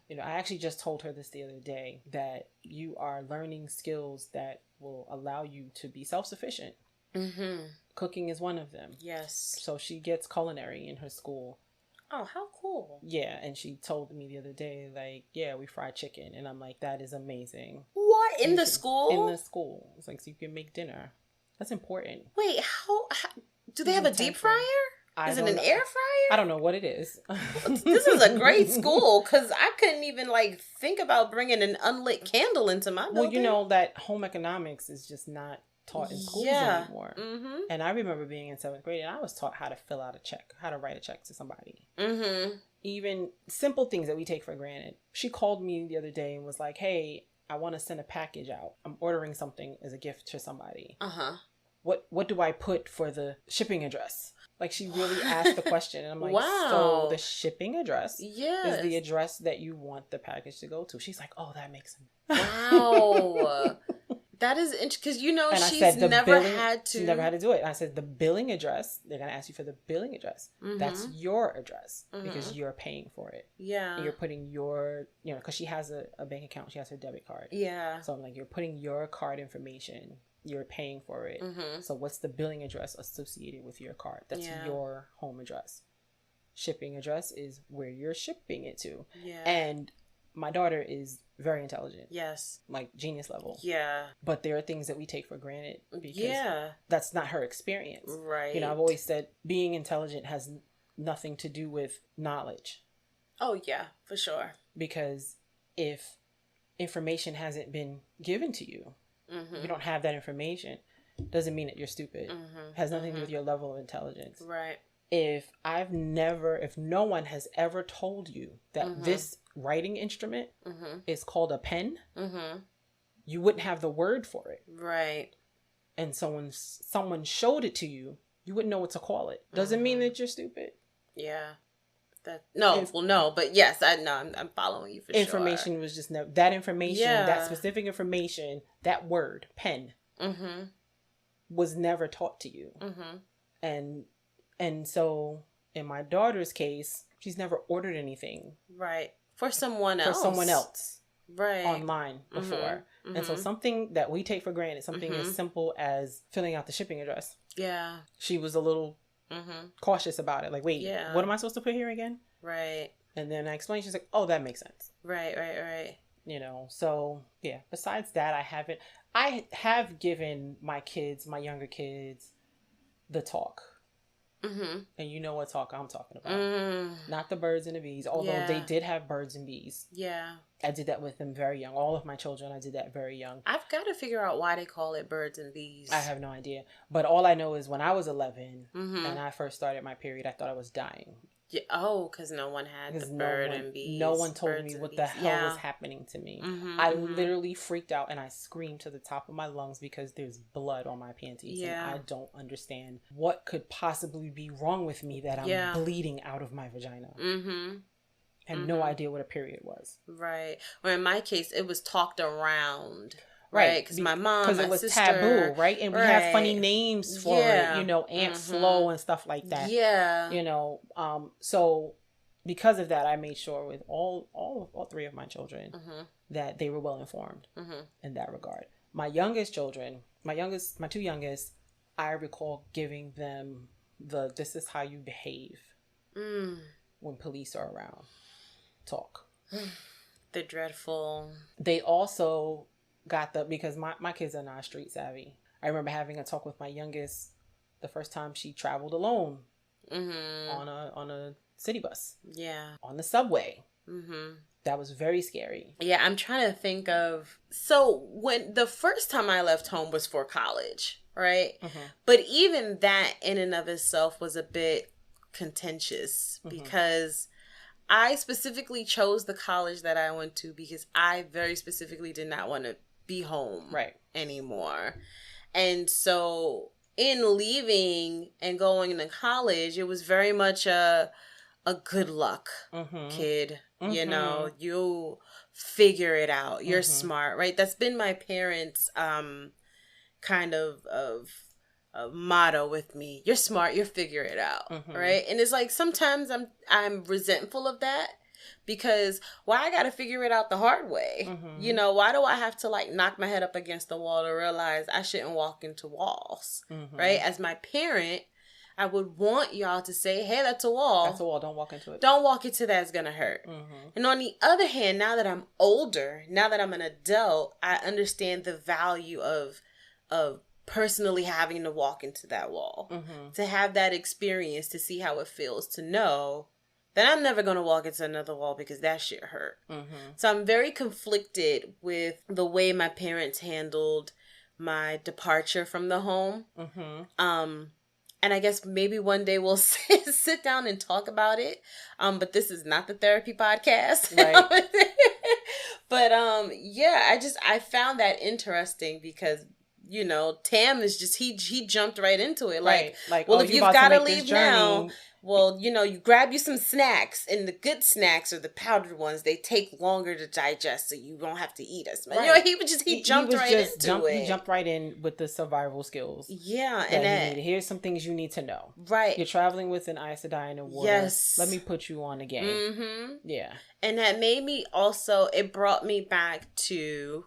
You know, I actually just told her this the other day, that you are learning skills that will allow you to be self-sufficient. Cooking is one of them. Yes. So she gets culinary in her school. Oh, how cool. Yeah, and she told me the other day, like, yeah, we fry chicken. And I'm like, that is amazing. What? In the school? In the school. It's like, so you can make dinner. That's important. Wait, how do they have a deep fryer? Is it an air fryer? I don't know what it is. This is a great school, because I couldn't even think about bringing an unlit candle into my building. Well, you know that home economics is just not taught in schools anymore. And I remember being in 7th grade and I was taught how to fill out a check, how to write a check to somebody. Even simple things that we take for granted. She called me the other day and was like, hey, I want to send a package out. I'm ordering something as a gift to somebody. What do I put for the shipping address? Like, she really asked the question. And I'm like, so the shipping address is the address that you want the package to go to. She's like, oh, that makes sense. Wow. That is interesting, because, you know, and she's never had to do it. And I said, the billing address, they're going to ask you for the billing address. That's your address because you're paying for it. Yeah. And you're putting your, you know, because she has a bank account. She has her debit card. Yeah. So I'm like, you're putting your card information. You're paying for it. So what's the billing address associated with your card? That's your home address. Shipping address is where you're shipping it to. Yeah. And my daughter is very intelligent. Yes. Like genius level. Yeah. But there are things that we take for granted because that's not her experience. Right. You know, I've always said being intelligent has nothing to do with knowledge. Oh, yeah, for sure. Because if information hasn't been given to you, you don't have that information, doesn't mean that you're stupid. Has nothing to do with your level of intelligence. Right. If no one has ever told you that this writing instrument is called a pen, you wouldn't have the word for it. Right. And someone showed it to you, you wouldn't know what to call it. Doesn't mean that you're stupid. Yeah. But yes, I'm following you for sure. Information was just that information, that specific information, that word, pen, was never taught to you. And so in my daughter's case, she's never ordered anything. Right. For someone else. Right. Online before. And so something that we take for granted, something as simple as filling out the shipping address. Yeah. She was a little cautious about it. Like, wait, what am I supposed to put here again? Right. And then I explained, she's like, oh, that makes sense. Right. You know, so yeah, besides that, I have given my younger kids the talk. Mm-hmm. And you know what talk I'm talking about. Mm. Not the birds and the bees, although they did have birds and bees. Yeah. I did that with them very young. All of my children, I did that very young. I've got to figure out why they call it birds and bees. I have no idea. But all I know is when I was 11 mm-hmm. and I first started my period, I thought I was dying. Yeah. Oh, because no one had the bird and bees. No one told me what the hell was happening to me. Mm-hmm, I literally freaked out and I screamed to the top of my lungs because there's blood on my panties. Yeah. And I don't understand what could possibly be wrong with me that I'm bleeding out of my vagina. Mm-hmm. I had no idea what a period was. Right. Well, in my case, it was talked around. Right, because my mom, because it was sister, taboo, right? And we have funny names for it, you know, Aunt Flo and stuff like that. Yeah, you know, so because of that, I made sure with all three of my children that they were well informed in that regard. My youngest children, my two youngest, I recall giving them this is how you behave when police are around. Talk. The dreadful. They also got because my kids are not street savvy. I remember having a talk with my youngest the first time she traveled alone on a city bus. Yeah. On the subway. That was very scary. Yeah, I'm trying to think of. So when the first time I left home was for college, right? But even that in and of itself was a bit contentious because I specifically chose the college that I went to because I very specifically did not want to be home anymore. And so in leaving and going to college, it was very much a good luck, kid. You know, you figure it out. You're smart, right? That's been my parents' kind of motto with me. You're smart, you figure it out, right? And it's like sometimes I'm resentful of that because why I gotta figure it out the hard way? You know, why do I have to like knock my head up against the wall to realize I shouldn't walk into walls, right? As my parent, I would want y'all to say, hey, that's a wall. That's a wall. Don't walk into it. Don't walk into that. It's going to hurt. And on the other hand, now that I'm older, now that I'm an adult, I understand the value of personally having to walk into that wall. To have that experience, to see how it feels, to know that I'm never going to walk into another wall because that shit hurt. So I'm very conflicted with the way my parents handled my departure from the home. And I guess maybe one day we'll sit down and talk about it. But this is not the therapy podcast. Right. But yeah, I found that interesting because, you know, Tam is just, he jumped right into it. Like well, if you've got to leave now, well, you know, you grab you some snacks, and the good snacks are the powdered ones. They take longer to digest, so you don't have to eat as much. You know, he jumped right into it. He jumped right in with the survival skills. Yeah, and here's some things you need to know. Right, you're traveling with an asinine and water. Yes, let me put you on the game. Yeah, and that made me also. It brought me back to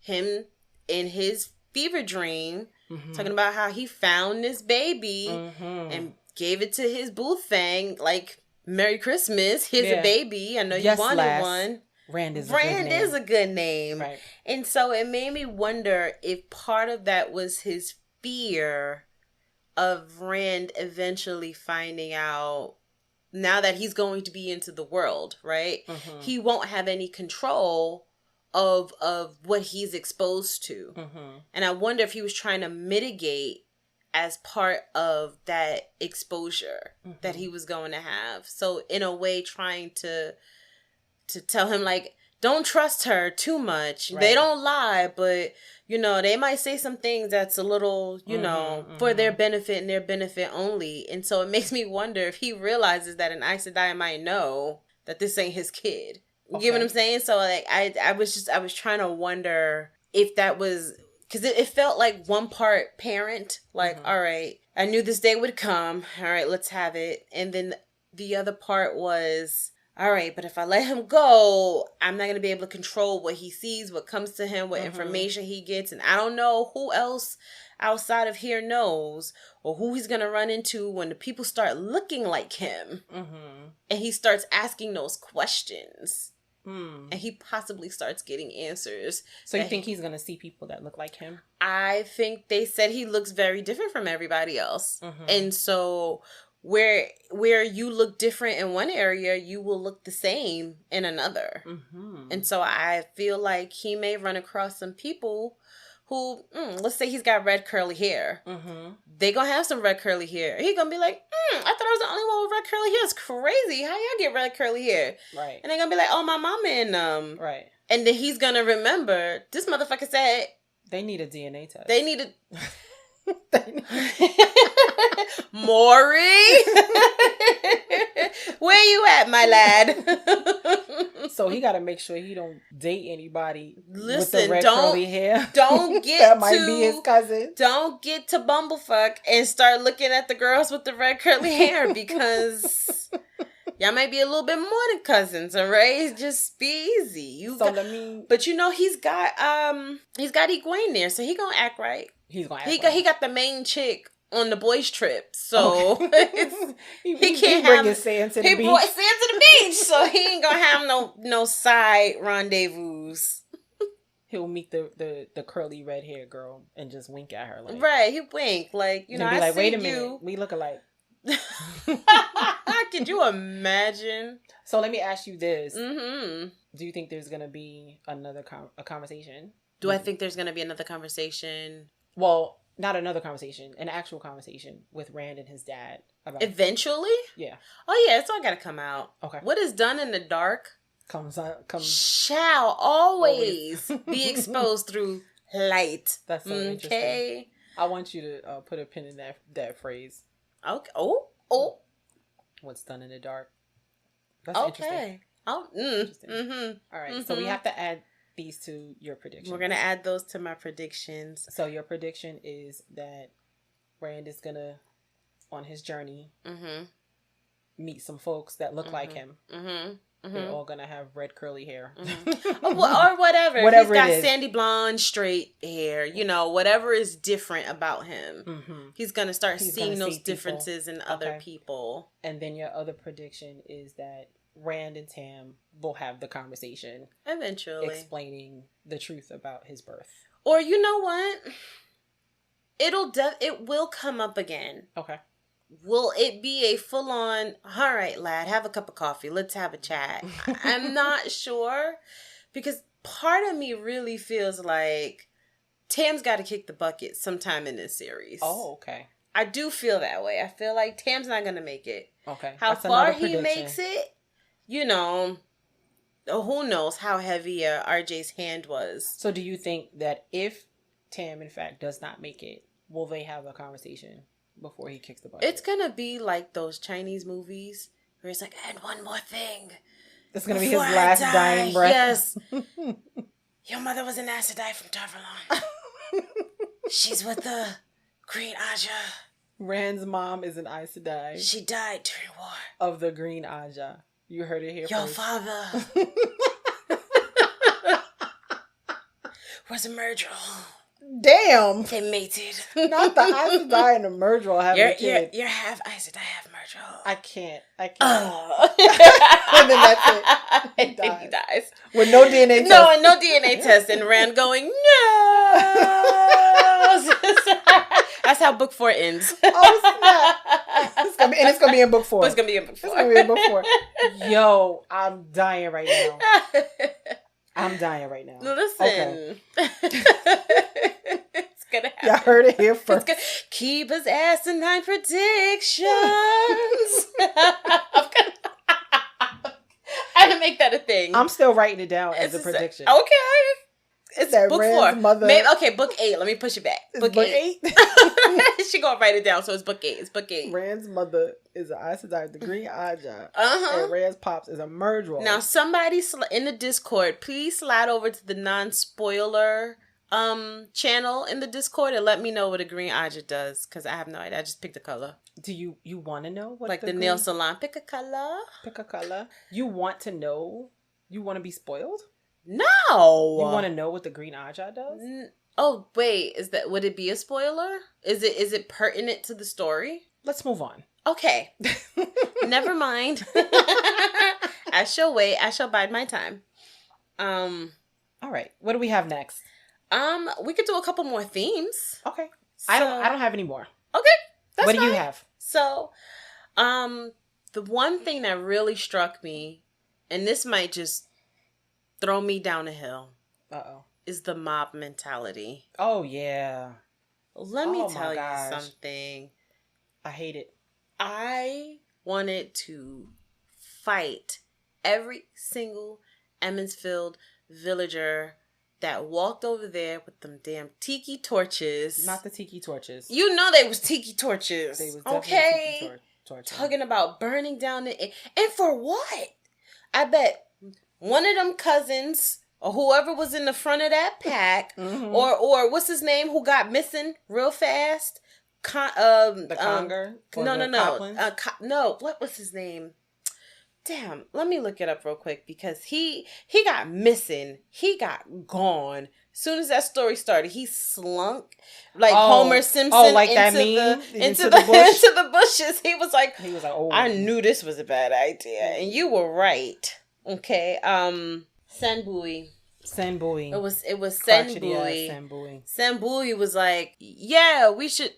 him in his fever dream, talking about how he found this baby and gave it to his boo thing, like, Merry Christmas, here's a baby, I know you wanted one. Rand is a good name. Right. And so it made me wonder if part of that was his fear of Rand eventually finding out, now that he's going to be into the world, right? He won't have any control of what he's exposed to. And I wonder if he was trying to mitigate as part of that exposure that he was going to have. So in a way, trying to tell him, like, don't trust her too much. Right. They don't lie, but, you know, they might say some things that's a little, you know, for their benefit and their benefit only. And so it makes me wonder if he realizes that an Aes Sedai might know that this ain't his kid. You get what I'm saying? So, like, I was trying to wonder if that was... Because it felt like one part parent, like, all right, I knew this day would come. All right, let's have it. And then the other part was, all right, but if I let him go, I'm not going to be able to control what he sees, what comes to him, what information he gets. And I don't know who else outside of here knows, or who he's going to run into when the people start looking like him. And he starts asking those questions. And he possibly starts getting answers. So you think he's going to see people that look like him? I think they said he looks very different from everybody else. And so where you look different in one area, you will look the same in another. And so I feel like he may run across some people who, let's say he's got red curly hair. They gonna have some red curly hair. He gonna be like, I thought I was the only one with red curly hair. It's crazy. How y'all get red curly hair? Right. And they gonna be like, oh, my mama and Right. And then he's gonna remember, this motherfucker said they need a DNA test. They need a Maury, where you at, my lad? So he got to make sure he don't date anybody with Listen, the red curly hair. Don't get that might be his cousin. Don't get to bumblefuck and start looking at the girls with the red curly hair, because y'all might be a little bit more than cousins, all right? Just be easy. But you know he's got Egwene there, so he gonna act right. He's gonna act right. He got the main chick on the boys' trip, so he can't bring his sand to the beach. He brought sand to the beach, so he ain't gonna have no side rendezvous. He'll meet the curly red hair girl and just wink at her, like right. He wink like be like, wait a minute, we look alike. Could you imagine? So let me ask you this: do you think there's gonna be another conversation? Do I think there's gonna be another conversation? Well, not another conversation, an actual conversation with Rand and his dad about eventually. Yeah. Oh yeah, it's all gotta come out. Okay. What is done in the dark shall always be exposed through light. That's so interesting. I want you to put a pin in that phrase. Okay. Oh. What's done in the dark. That's interesting. Oh. Interesting. All right. So we have to add these to your predictions. We're gonna add those to my predictions. So your prediction is that Rand is gonna, on his journey, meet some folks that look like him. They're all gonna have red curly hair, or whatever. He's got sandy blonde, straight hair. You know, whatever is different about him. He's gonna start seeing those differences in other people. And then your other prediction is that Rand and Tam will have the conversation eventually, explaining the truth about his birth. Or you know what? It will come up again. Okay. Will it be a full-on, all right, lad, have a cup of coffee, let's have a chat? I'm not sure, because part of me really feels like Tam's got to kick the bucket sometime in this series. Oh, okay. I do feel that way. I feel like Tam's not going to make it. Okay. How far he makes it, you know, who knows how heavy RJ's hand was. So do you think that if Tam, in fact, does not make it, will they have a conversation before he kicks the bucket? It's going to be like those Chinese movies where it's like, and one more thing. It's going to be his last dying breath. Yes. Your mother was an Aes Sedai from Tarvalon. She's with the Green Aja. Rand's mom is an Aes Sedai. She died during war. Of the Green Aja. You heard it here Your first. father was a murderer. Damn. They mated. Not the Aes Sedai and the Murdrell having a kid. You're half Aes Sedai, half Murdrell. I can't. Oh. And then that's it. He dies. With no DNA test. No DNA test. And Rand going, no. That's how book 4 ends. Oh, snap. It's going to be in book 4. It's going to be in book 4. It's going to be in book 4. Yo, I'm dying right now. I'm dying right now. Listen. Okay. It's going to happen. Y'all heard it here first. Keba's asinine predictions. I'm going to make that a thing. I'm still writing it down as a prediction. Okay. It's that book Rand's 4. Mother... Maybe, okay, book 8. Let me push it back. Book 8. She gonna write it down, so it's book 8. It's book 8. Rand's mother is an Aes Sedai, the Green Aja. And Rand's pops is a Murdrell. Now, somebody in the Discord, please slide over to the non-spoiler channel in the Discord and let me know what a Green Aja does, because I have no idea. I just picked a color. Do you want to know what like the nail salon? Pick a color. Pick a color. You want to know? You want to be spoiled? No. You want to know what the Green Aja does? Oh wait, would it be a spoiler? Is it pertinent to the story? Let's move on. Okay. Never mind. I shall wait. I shall bide my time. All right. What do we have next? We could do a couple more themes. Okay. So, I don't have any more. Okay. That's what do fine. you have? So, the one thing that really struck me, and this might just throw me down a hill, is the mob mentality. Oh, yeah. Let me tell you something. I hate it. I wanted to fight every single Emmonsfield villager that walked over there with them damn tiki torches. Not the tiki torches. You know they was tiki torches. They was definitely tiki torches. Talking about burning down the... And for what? I bet one of them cousins or whoever was in the front of that pack or what's his name who got missing real fast? The Conger? No. What was his name? Damn, let me look it up real quick because he got missing. He got gone. As soon as that story started, he slunk like Homer Simpson like into that meme? into the bushes. He was like, oh, I knew this was a bad idea, and you were right. Okay, Senbui. It was Senbui. Senbui was like, yeah, we should.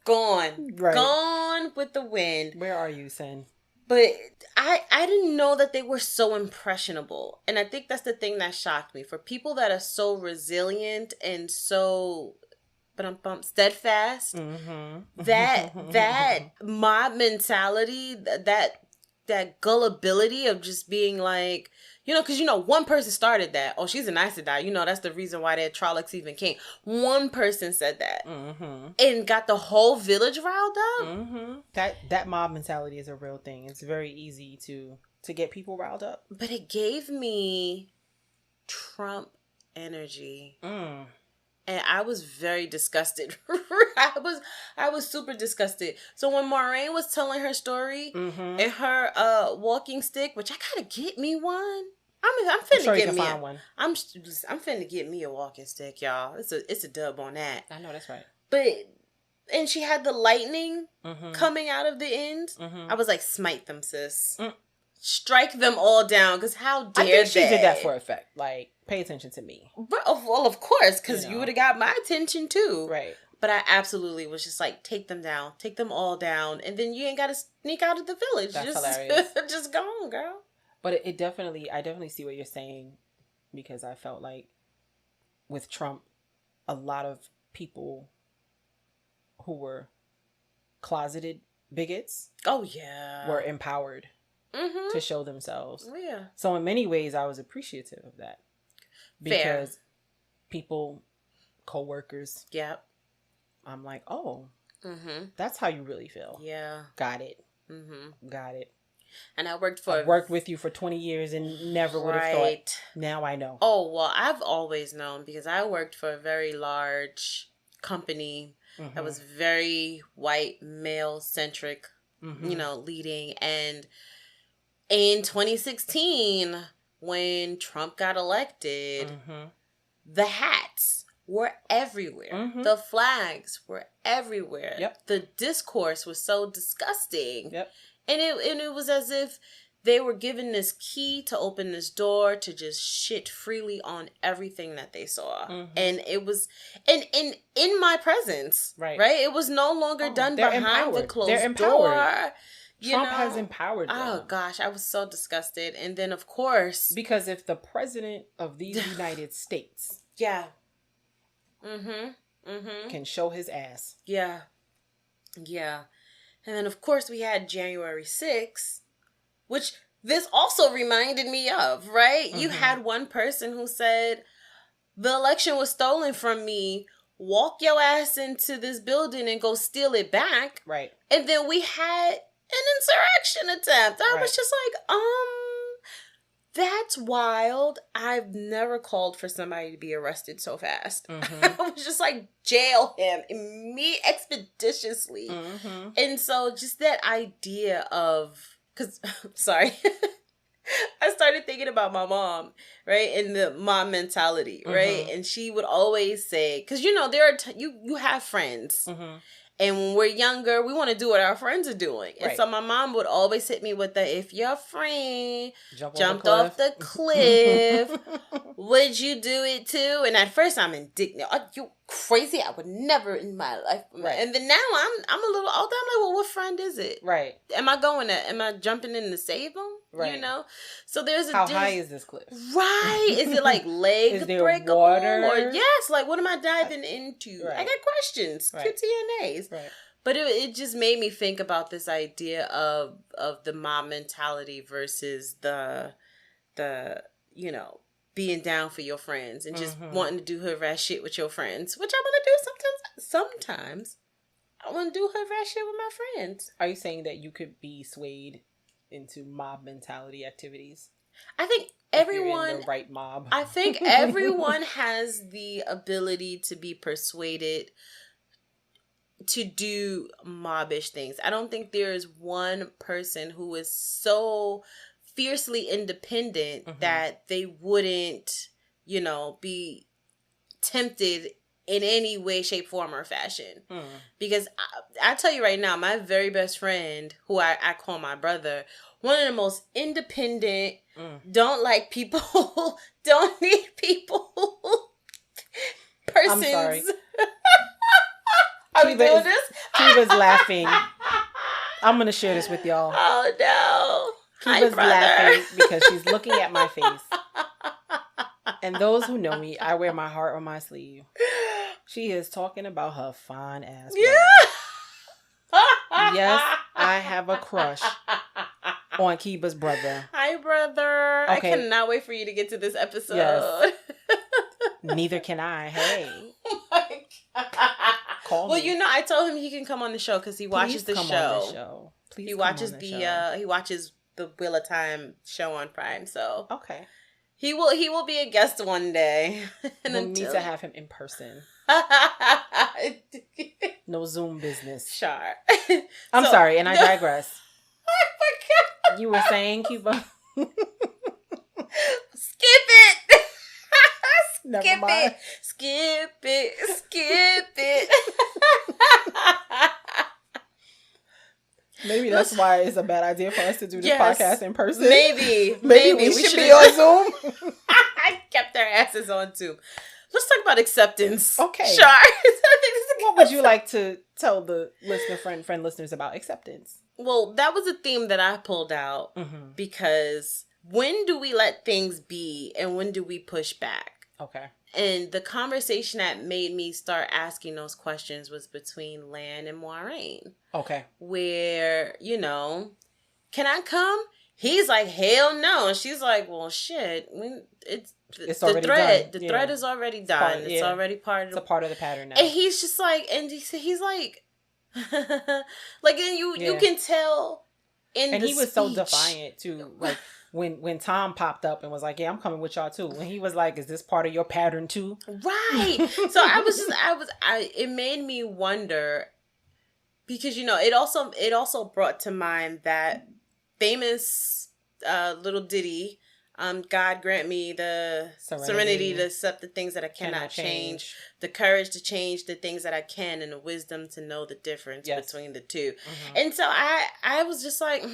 Gone with the wind. Where are you, Sen? But I didn't know that they were so impressionable. And I think that's the thing that shocked me. For people that are so resilient and so steadfast, that mob mentality, that gullibility of just being like, because one person started that. Oh, she's an Aes Sedai. That's the reason why that Trollocs even came. One person said that and got the whole village riled up. That mob mentality is a real thing. It's very easy to get people riled up. But it gave me Trump energy. And I was very disgusted. I was super disgusted. So when Moraine was telling her story and her walking stick, which I gotta get me one. I'm finna get me one. I'm finna get me a walking stick, y'all. It's a dub on that. I know that's right. And she had the lightning coming out of the end. I was like, smite them, sis. Strike them all down, because how dare they? I think she did that for effect. Like, pay attention to me. Well, of course, because you would have got my attention too. Right. But I absolutely was just like, take them down. Take them all down. And then you ain't got to sneak out of the village. That's hilarious. Just go on, girl. But I definitely see what you're saying, because I felt like with Trump, a lot of people who were closeted bigots were empowered to show themselves. Oh, yeah. So in many ways, I was appreciative of that. Because people, co-workers, I'm like, oh, that's how you really feel. Yeah. Got it. Got it. And I worked with you for 20 years and never would have thought. Now I know. Oh, well, I've always known, because I worked for a very large company that was very white, male-centric, leading. And in 2016, when Trump got elected, the hats were everywhere. The flags were everywhere. Yep. The discourse was so disgusting. Yep. And it was as if they were given this key to open this door to just shit freely on everything that they saw. And it was in my presence. Right. It was no longer done behind the closed door. Trump has empowered them. Oh gosh, I was so disgusted. And then of course, because if the president of these United States can show his ass. Yeah. And then, of course, we had January 6th, which this also reminded me of, right? You had one person who said, the election was stolen from me. Walk your ass into this building and go steal it back. Right. And then we had an insurrection attempt. I was just like, that's wild. I've never called for somebody to be arrested so fast. I was just like, jail him expeditiously. And so just that idea of, sorry, I started thinking about my mom, right? And the mom mentality, right? And she would always say, because there are, you have friends. And when we're younger, we want to do what our friends are doing. And Right. so my mom would always hit me with the, if your friend jumped off off the cliff, would you do it too? And at first I'm indignant. Are you crazy? I would never in my life. Right. And then now I'm a little older. I'm like, well, what friend is it? Right. Am I jumping in to save them? Right. You know? So there's how high is this cliff? Right. Is it like leg is there breakable? water? Or yes, like what am I diving into? Right. I got questions. Right. QTNAs. Right. But it just made me think about this idea of the mob mentality versus the being down for your friends and just wanting to do hood rat shit with your friends, which I want to do sometimes. I want to do hood rat shit with my friends. Are you saying that you could be swayed into mob mentality activities? I think everyone in the right mob. I think everyone has the ability to be persuaded to do mobbish things. I don't think there is one person who is so fiercely independent that they wouldn't, be tempted in any way, shape, form, or fashion. Because I tell you right now, my very best friend, who I call my brother, one of the most independent, don't like people, don't need people persons. I'm sorry. Are we doing this? Keba's laughing. I'm going to share this with y'all. Oh, no. Keba's laughing because she's looking at my face. And those who know me, I wear my heart on my sleeve. She is talking about her fine ass. Yeah. Yes, I have a crush on Keba's brother. Hi, brother. Okay. I cannot wait for you to get to this episode. Yes. Neither can I. Hey. Oh, my God. Call me. I told him he can come on the show because he watches the show. Please he watches he watches the Wheel of Time show on Prime. So okay, he will be a guest one day. We'll need to have him in person. No Zoom business. Sure. I'm sorry, and I digress. I forgot. You were saying, Keba? Skip it. Never mind. Skip it. Maybe that's why it's a bad idea for us to do this podcast in person. Maybe we should be on Zoom. I kept our asses on Zoom. Let's talk about acceptance. Okay. Sure. What would you like to tell the friend listeners about acceptance? Well, that was a theme that I pulled out because when do we let things be and when do we push back? Okay. And the conversation that made me start asking those questions was between Lan and Maureen. Okay. Where, can I come? He's like, hell no. And she's like, well, shit. It's the thread. Done. The thread is already done. It's already part of it's a part of the pattern now. And he's just like, and he's like, like, and you can tell and he was so defiant too. Like, when Tom popped up and was like, yeah, I'm coming with y'all too. When he was like, is this part of your pattern too? Right. So it made me wonder because, it also brought to mind that famous little ditty, God grant me the serenity to accept the things that I cannot change, the courage to change the things that I can, and the wisdom to know the difference between the two. And so I was just like,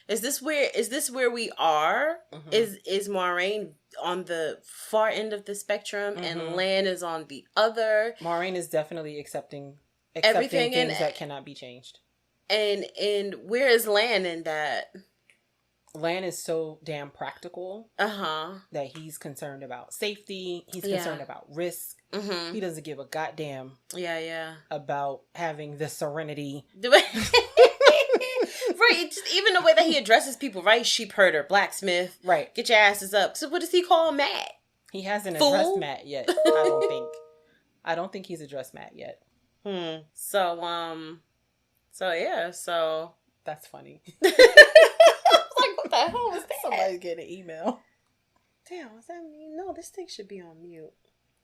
Is this where we are? Is Maureen on the far end of the spectrum and Lan is on the other? Maureen is definitely accepting everything things that cannot be changed. And where is Lan in that? Lan is so damn practical that he's concerned about safety. He's concerned about risk. He doesn't give a goddamn about having the serenity. Right, just even the way that he addresses people, right? Sheep herder, blacksmith, right? Get your asses up. So what does he call Matt? He hasn't addressed Matt yet. I don't think he's addressed Matt yet. So that's funny. Like, what the hell was that? Somebody's getting an email. Damn, what's that mean? No, this thing should be on mute.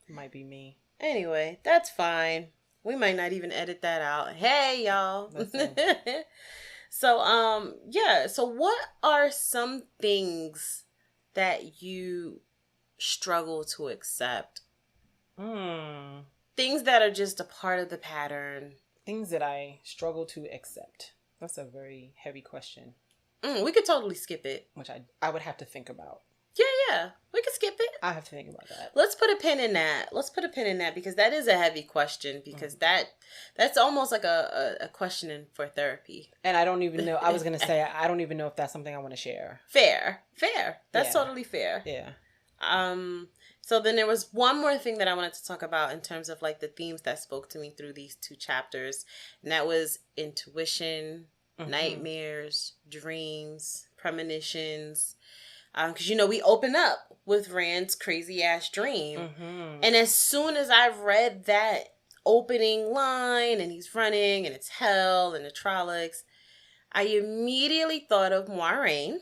It might be me. Anyway, that's fine. We might not even edit that out. Hey, y'all. So, so what are some things that you struggle to accept? Things that are just a part of the pattern. Things that I struggle to accept. That's a very heavy question. We could totally skip it. Which I would have to think about. Yeah. We could skip it. I have to think about that. Let's put a pin in that. Because that is a heavy question. Because that's almost like a question for therapy. And I don't even know. I was going to say, I don't even know if that's something I want to share. Fair. That's totally fair. Yeah. So then there was one more thing that I wanted to talk about in terms of like the themes that spoke to me through these 2 chapters. And that was intuition, nightmares, dreams, premonitions. Because, we open up with Rand's crazy ass dream. And as soon as I read that opening line and he's running and it's hell and the Trollocs, I immediately thought of Moiraine.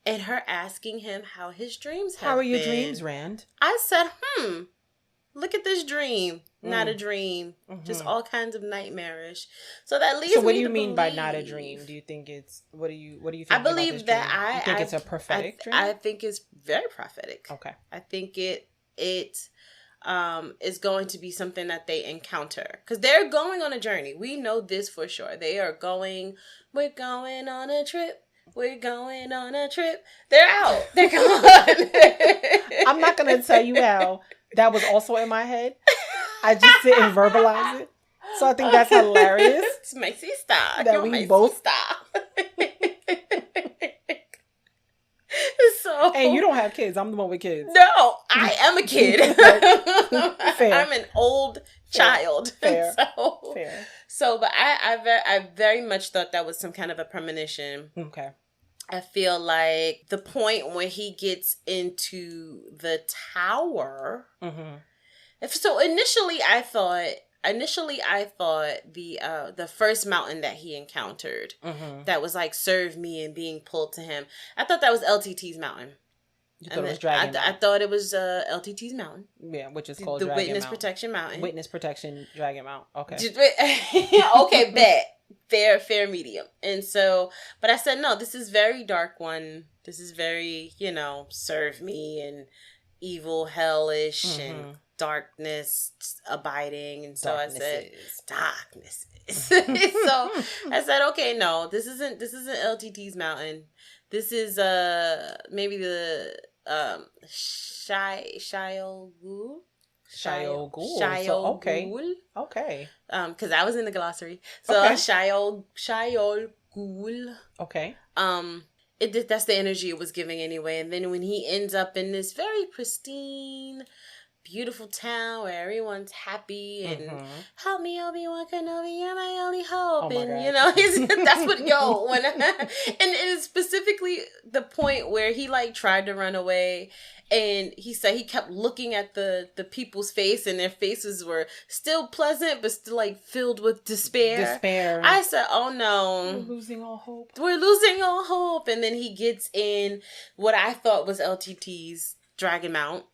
And her asking him how his dreams have been. How are your dreams, Rand? I said, look at this dream. Not a dream. Just all kinds of nightmarish. So that leads me to So what do you mean by not a dream? Do you think it's, what do you think I believe that you think it's a prophetic dream? I think it's very prophetic. Okay. I think it is going to be something that they encounter. Because they're going on a journey. We know this for sure. We're going on a trip. We're going on a trip. They're out. They're gone. I'm not going to tell you how that was also in my head. I just didn't verbalize it. So I think that's hilarious. It's Macy style. That we both style. So, and you don't have kids. I'm the one with kids. No, I am a kid. Fair. I'm an old child. Fair. Fair. So, but I very much thought that was some kind of a premonition. Okay. I feel like the point when he gets into the tower. So initially I thought the first mountain that he encountered that was like serve me and being pulled to him. I thought that was LTT's mountain. You thought it was Dragon Mountain? I thought it was LTT's mountain. Yeah, which is called the Dragon Witness Mountain. Protection Mountain. Witness Protection Dragon Mountain. Okay. Okay, bet. Fair medium. And so, but I said, no, this is very dark one. This is very, serve me and evil, hellish and darkness abiding. And so I said, darkness. So I said, okay, no, this isn't LTT's mountain. This is maybe the Shayol Ghul. So, okay. Because I was in the glossary. So okay. Shayol Ghul. Okay. That's the energy it was giving anyway. And then when he ends up in this very pristine, beautiful town where everyone's happy and help me, Obi-Wan Kenobi, you're my only hope. Oh and God. That's what and it's specifically the point where he like tried to run away. And he said he kept looking at the people's face and their faces were still pleasant, but still like filled with despair. I said, oh no. We're losing all hope. And then he gets in what I thought was LTT's Dragon Mount.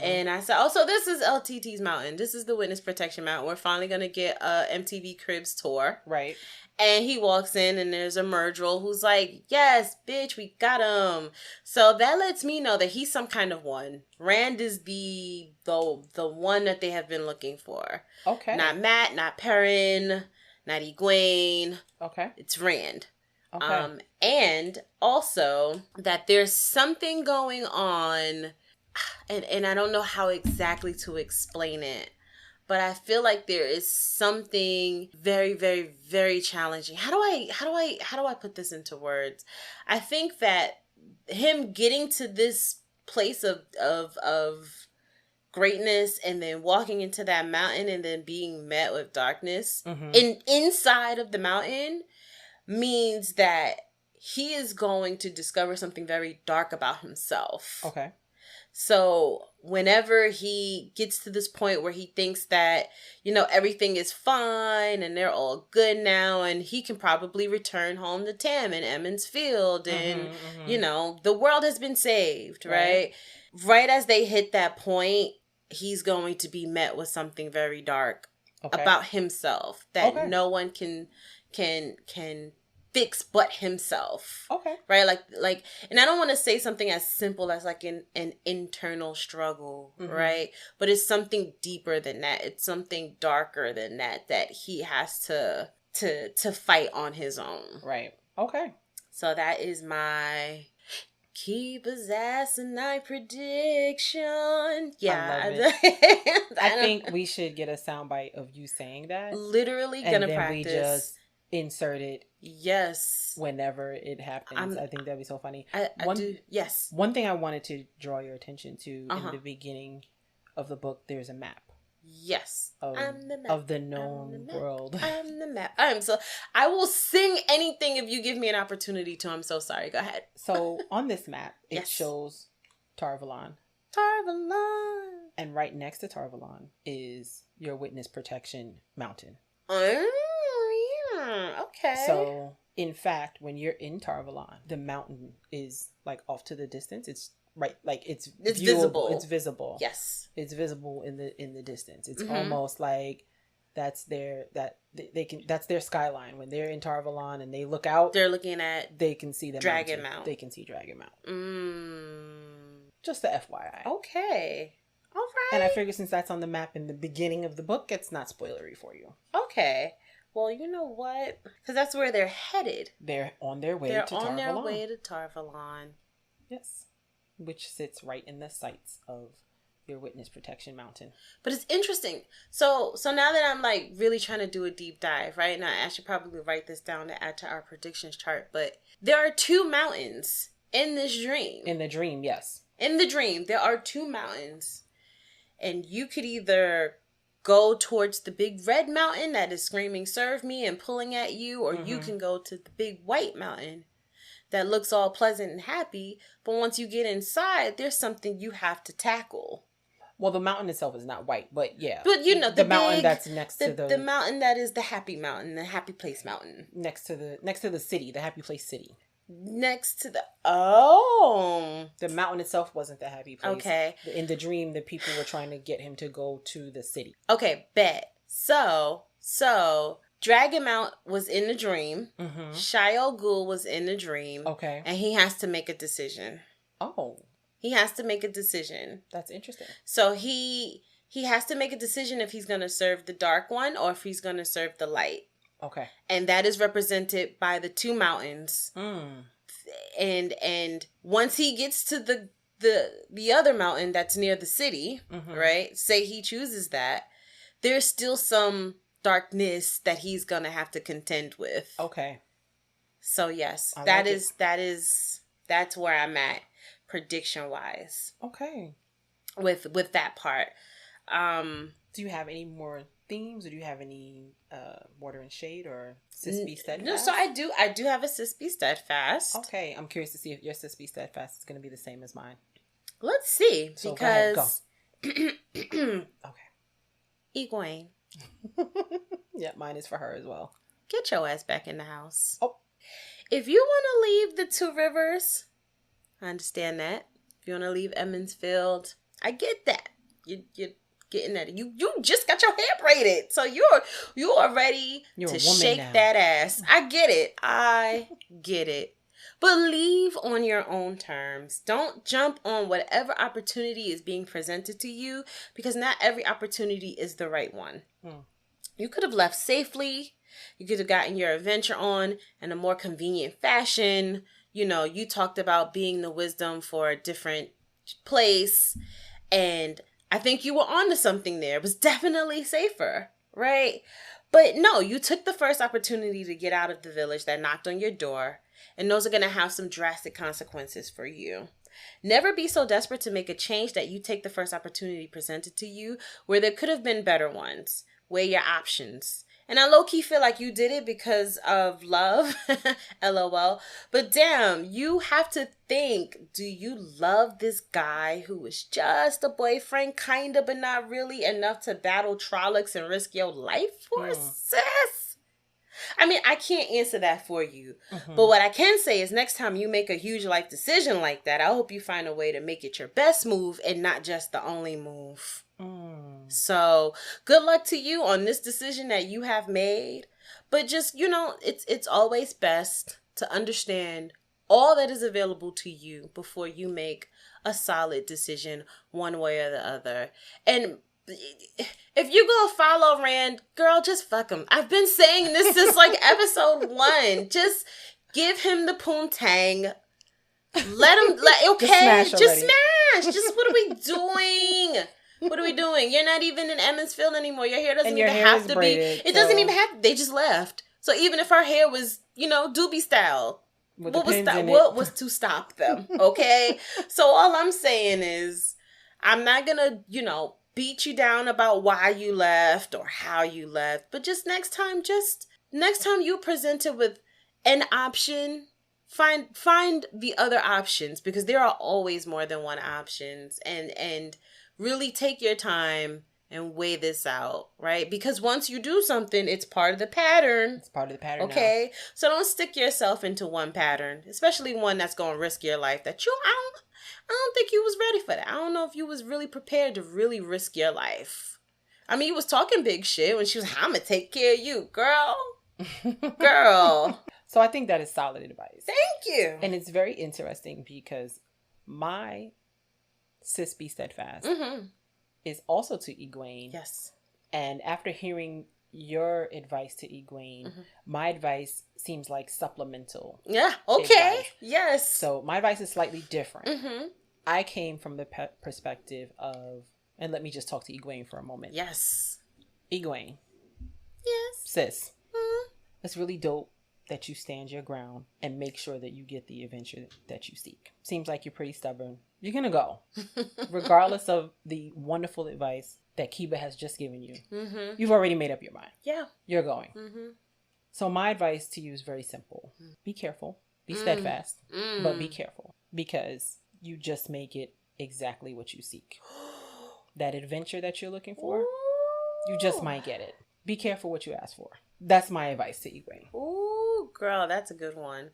And I said, oh, so this is LTT's mountain. This is the Witness Protection Mountain. We're finally going to get a MTV Cribs tour. Right. And he walks in and there's a Myrddraal who's like, yes, bitch, we got him. So that lets me know that he's some kind of one. Rand is the one that they have been looking for. Okay. Not Matt, not Perrin, not Egwene. Okay. It's Rand. Okay. And also that there's something going on, and I don't know how exactly to explain it. But I feel like there is something very, very, very challenging. How do I put this into words? I think that him getting to this place of greatness and then walking into that mountain and then being met with darkness inside of the mountain means that he is going to discover something very dark about himself. Okay. So whenever he gets to this point where he thinks that, everything is fine and they're all good now and he can probably return home to Tam and Emond's Field and, the world has been saved, right? Right as they hit that point, he's going to be met with something very dark about himself that no one can fix but himself. Okay. Right? Like, and I don't want to say something as simple as like an internal struggle, right? But it's something deeper than that. It's something darker than that he has to fight on his own. Right. Okay. So that is my Keba's asinine prediction. Yeah. I love it. I think we should get a soundbite of you saying that. Literally gonna practice. And then we just insert it. Yes. Whenever it happens. I think that'd be so funny. I do. Yes. One thing I wanted to draw your attention to in the beginning of the book, there's a map. Yes. I'm the map. Of the known world. I'm the map. I will sing anything if you give me an opportunity to. I'm so sorry. Go ahead. So on this map, it shows Tarvalon. Tarvalon. And right next to Tarvalon is your witness protection mountain. Oh, yeah. Okay. So, in fact, when you're in Tarvalon, the mountain is like off to the distance. It's right, like it's visible. It's visible. Yes, it's visible in the distance. It's almost like that's their that's their skyline when they're in Tarvalon and they look out. They're looking at. They can see the Dragon mountain. Mount. They can see Dragon Mount. Just the FYI. Okay. All right. And I figure since that's on the map in the beginning of the book, it's not spoilery for you. Okay. Well, you know what? Because that's where they're headed. They're on their way to Tarvalon. They're on their way to Tarvalon. Yes. Which sits right in the sights of your witness protection mountain. But it's interesting. So now that I'm like really trying to do a deep dive, right? Now I should probably write this down to add to our predictions chart. But there are 2 mountains in this dream. In the dream, yes. In the dream, there are 2 mountains. And you could either go towards the big red mountain that is screaming, serve me, and pulling at you, or you can go to the big white mountain that looks all pleasant and happy. But once you get inside, there's something you have to tackle. Well, the mountain itself is not white, but yeah. But you know, the mountain that's next to the mountain that is the happy mountain, the happy place mountain. Next to the city, the happy place city. Next to the the mountain itself wasn't the happy place. Okay. In the dream, the people were trying to get him to go to the city. Okay, bet. So Dragon Mount was in the dream. Shia Ghul was in the dream. Okay. And he has to make a decision. Oh. He has to make a decision. That's interesting. So he has to make a decision if he's going to serve the dark one or if he's going to serve the light. Okay. And that is represented by the 2 mountains. And once he gets to the other mountain that's near the city, right? Say he chooses that, there's still some darkness that he's going to have to contend with. Okay. So yes, that's where I'm at prediction wise. Okay. With that part. Do you have any more themes, or do you have any Water and Shade or Sis Be Steadfast? No, so I do have a Sis Be Steadfast. Okay, I'm curious to see if your Sis Be Steadfast is going to be the same as mine. Let's see, so because go ahead, go. Okay. Egwene. Yeah, mine is for her as well. Get your ass back in the house. Oh. If you want to leave the 2 rivers, I understand that. If you want to leave Emond's Field, I get that. You're getting at it. You just got your hair braided, so you are ready to shake now. That ass. I get it. But leave on your own terms. Don't jump on whatever opportunity is being presented to you, because not every opportunity is the right one. You could have left safely. You could have gotten your adventure on in a more convenient fashion. You know, you talked about being the wisdom for a different place, and I think you were onto something there. It was definitely safer, right? But no, you took the first opportunity to get out of the village that knocked on your door, and those are going to have some drastic consequences for you. Never be so desperate to make a change that you take the first opportunity presented to you where there could have been better ones. Weigh your options. And I low-key feel like you did it because of love, LOL. But damn, you have to think, do you love this guy who is just a boyfriend, kind of, but not really enough to battle Trollocs and risk your life for, sis? I mean, I can't answer that for you. But what I can say is next time you make a huge life decision like that, I hope you find a way to make it your best move and not just the only move. So good luck to you on this decision that you have made. But just, it's always best to understand all that is available to you before you make a solid decision one way or the other. And if you gonna follow Rand, girl, just fuck him. I've been saying this since like episode 1. Just give him the poontang. Okay, just smash. Just what are we doing? What are we doing? You're not even in Emmonsfield anymore. Your hair doesn't even have to braided, be. It doesn't even have. They just left. So even if her hair was, doobie style, what was to stop them? Okay. So all I'm saying is, I'm not gonna, beat you down about why you left or how you left, but just next time you presented with an option, find the other options, because there are always more than one options, and really take your time and weigh this out, right? Because once you do something, it's part of the pattern. It's part of the pattern. Okay. Now. So don't stick yourself into one pattern, especially one that's going to risk your life that I don't think you was ready for that. I don't know if you was really prepared to really risk your life. I mean, you was talking big shit when she was, I'm going to take care of you, girl. Girl. So I think that is solid advice. Thank you. And it's very interesting because my sis be steadfast is also to Egwene. Yes. And after hearing your advice to Egwene, my advice seems like supplemental. Yeah. Okay. Advice. Yes. So my advice is slightly different. I came from the perspective of, and let me just talk to Egwene for a moment. Yes. Egwene. Yes. Sis. It's really dope that you stand your ground and make sure that you get the adventure that you seek. Seems like you're pretty stubborn. You're going to go. Regardless of the wonderful advice that Keba has just given you. You've already made up your mind. Yeah. You're going. So my advice to you is very simple. Be careful. Be steadfast. But be careful. Because you just make it exactly what you seek. That adventure that you're looking for, you just might get it. Be careful what you ask for. That's my advice to Egwene. Ooh, girl, that's a good one.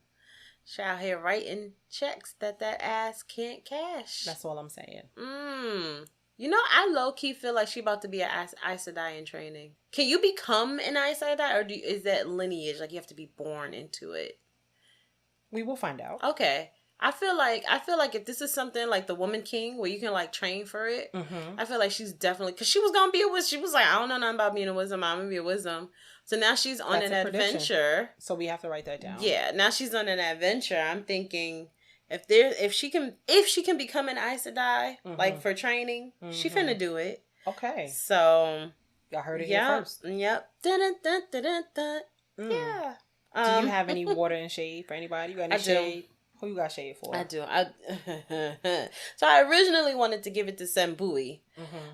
She out here writing checks that ass can't cash. That's all I'm saying. I low-key feel like she about to be an Aes Sedai in training. Can you become an Aes Sedai, or is that lineage? Like, you have to be born into it? We will find out. Okay. I feel like if this is something like the Woman King, where you can like train for it, I feel like she's definitely, because she was gonna be a wisdom. She was like, I don't know nothing about being a wisdom. I'm gonna be a wisdom. So now she's on an adventure. So we have to write that down. Yeah, now she's on an adventure. I'm thinking if she can become an Aes Sedai, like for training, she finna do it. Okay. So I heard it here first. Yep. Yeah. Do you have any water and shade for anybody? You got any shade? Who you got shade for? I do. So I originally wanted to give it to Sembui,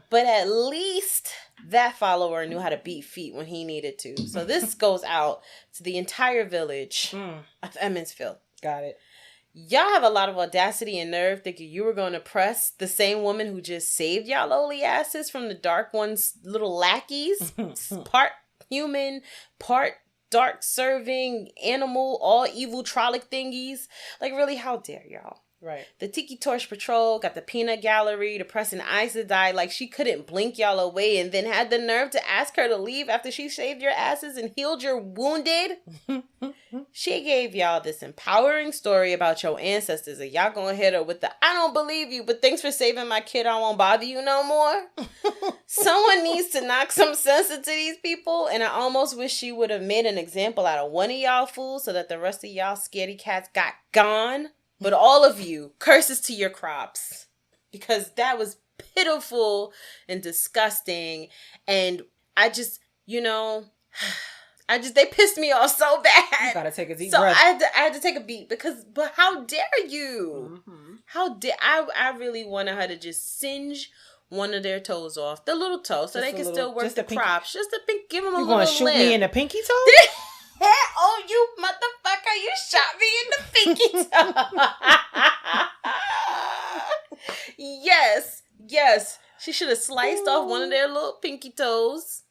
but at least that follower knew how to beat feet when he needed to. So this goes out to the entire village of Emmonsfield. Got it. Y'all have a lot of audacity and nerve thinking you were going to press the same woman who just saved y'all lowly asses from the Dark One's little lackeys. Part human, part dark serving animal, all evil trollic thingies. Like, really, how dare y'all? Right. The Tiki Torch Patrol got the peanut gallery to press an Aes Sedai like she couldn't blink y'all away, and then had the nerve to ask her to leave after she shaved your asses and healed your wounded. She gave y'all this empowering story about your ancestors, and y'all gonna hit her with the, I don't believe you, but thanks for saving my kid, I won't bother you no more. Someone needs to knock some sense into these people, and I almost wish she would have made an example out of one of y'all fools so that the rest of y'all scaredy cats got gone. But all of you, curses to your crops, because that was pitiful and disgusting. And I just, they pissed me off so bad. You gotta take a deep breath. So I had to take a beat but how dare you? How dare, I really wanted her to just singe one of their toes off, the little toe, so they can still work the crops. Just a pink, give them a little limp. You gonna shoot me in the pinky toe? Oh, you motherfucker, you shot me in the pinky toe. Yes. She should have sliced off one of their little pinky toes.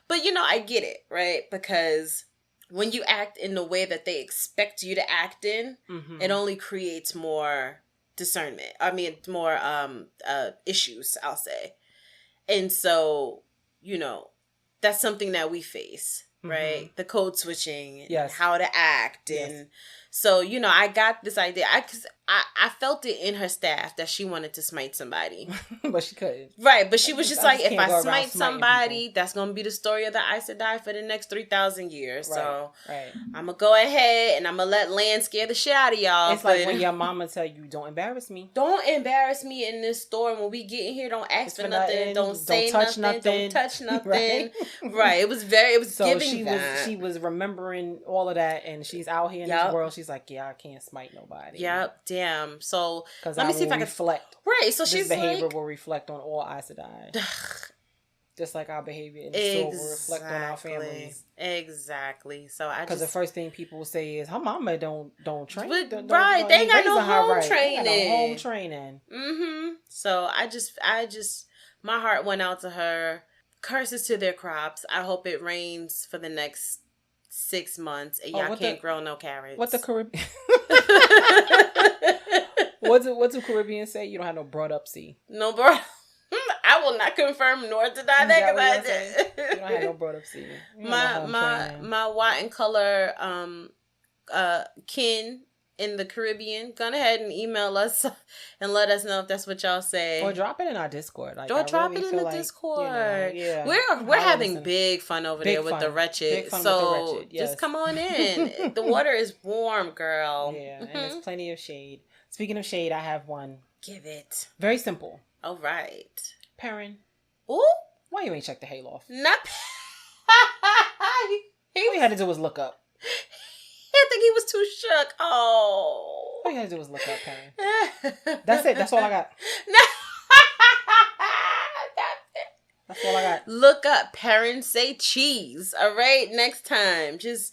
But, I get it, right? Because when you act in the way that they expect you to act in, it only creates more discernment. I mean, more issues, I'll say. And so, that's something that we face. right? The code switching and yes. how to act. And so, you know, I got this idea. I felt it in her staff that she wanted to smite somebody. But she couldn't. Right, but she was just like, if I smite somebody, people. that's going to be the story of the Aes Sedai for the next 3,000 years. Right, so right. I'm going to go ahead and I'm going to let Lan scare the shit out of y'all. It's like when your mama tell you, don't embarrass me. Don't embarrass me in this store. When we get in here, don't ask for nothing. Don't say nothing. Don't touch nothing. Right. It was so giving that. She was remembering all of that, and she's out here in this world. She's like, yeah, I can't smite nobody. Yep. Damn. So let me see if I can reflect. Right. So this behavior will reflect on all Aes Sedai. Just like our behavior in the store will reflect on our families. Exactly. So because the first thing people will say is, her mama don't train. But, right. They ain't got no home training. They got no home training. So I just my heart went out to her. Curses to their crops. I hope it rains for the next 6 months and y'all can't grow no carrots. What the Caribbean? What's the Caribbean say? You don't have no brought up sea. No brought. I will not confirm nor deny that because you don't have no brought up sea. My WoT In Color kin in the Caribbean, go ahead and email us and let us know if that's what y'all say. Or drop it in our Discord. Or drop it in the Discord. We're having big fun over there with the wretched. So just come on in. The water is warm, girl. Yeah, and there's plenty of shade. Speaking of shade, I have one. Give it. Very simple. All right. Perrin. Ooh. Why you ain't checked the hayloft? Not. All you had to do was look up. I think he was too shook. Oh. All you had to do was look up, Perrin. That's it. That's all I got. That's all I got. Look up. Perrin say cheese. All right. Next time. Just,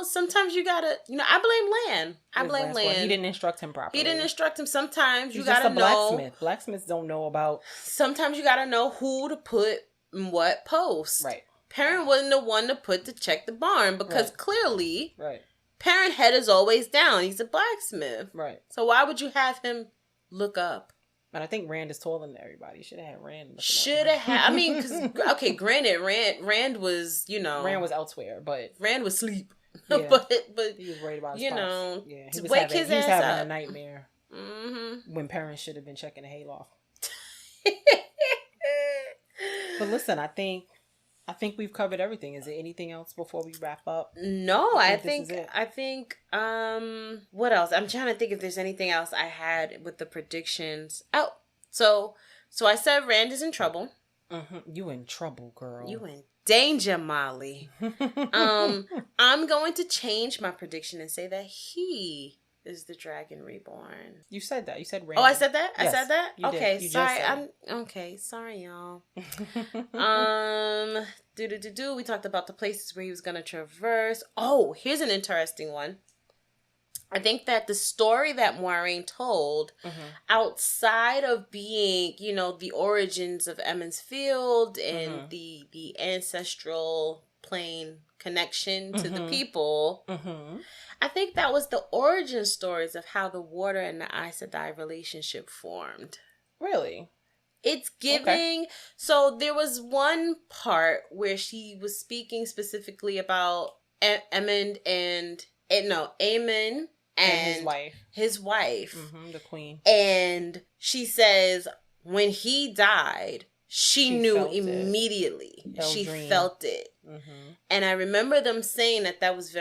sometimes you gotta, I blame Lan. I blame Lan. He didn't instruct him properly. He didn't instruct him. Sometimes He's you gotta just a blacksmith. Blacksmiths don't know about. Sometimes you gotta know who to put in what post. Right. Perrin wasn't the one to put to check the barn because clearly. Right. Perrin head is always down. He's a blacksmith. Right. So why would you have him look up? But I think Rand is taller than everybody. Should have had Rand. Should have had. I mean, because granted, Rand was, Rand was elsewhere, but Rand was asleep. Yeah. but he was worried about his he was having a nightmare. When Perrin should have been checking the hayloft. But listen, I think we've covered everything. Is there anything else before we wrap up? No, I think what else? I'm trying to think if there's anything else I had with the predictions. Oh, so I said Rand is in trouble. You in trouble, girl. You in danger, Molly. I'm going to change my prediction and say that he is the Dragon Reborn. You said that. You said Rand. Oh, I said that? Yes, I said that? Okay, sorry. Okay, sorry, y'all. We talked about the places where he was going to traverse. Oh, here's an interesting one. I think that the story that Moiraine told, outside of being, the origins of Emond's Field and the ancestral plane connection to the people, I think that was the origin stories of how the water and the Aes Sedai relationship formed. Really? It's giving... Okay. So there was one part where she was speaking specifically about Emond and his wife. The queen. And she says when he died, she knew immediately. She felt it. And I remember them saying that was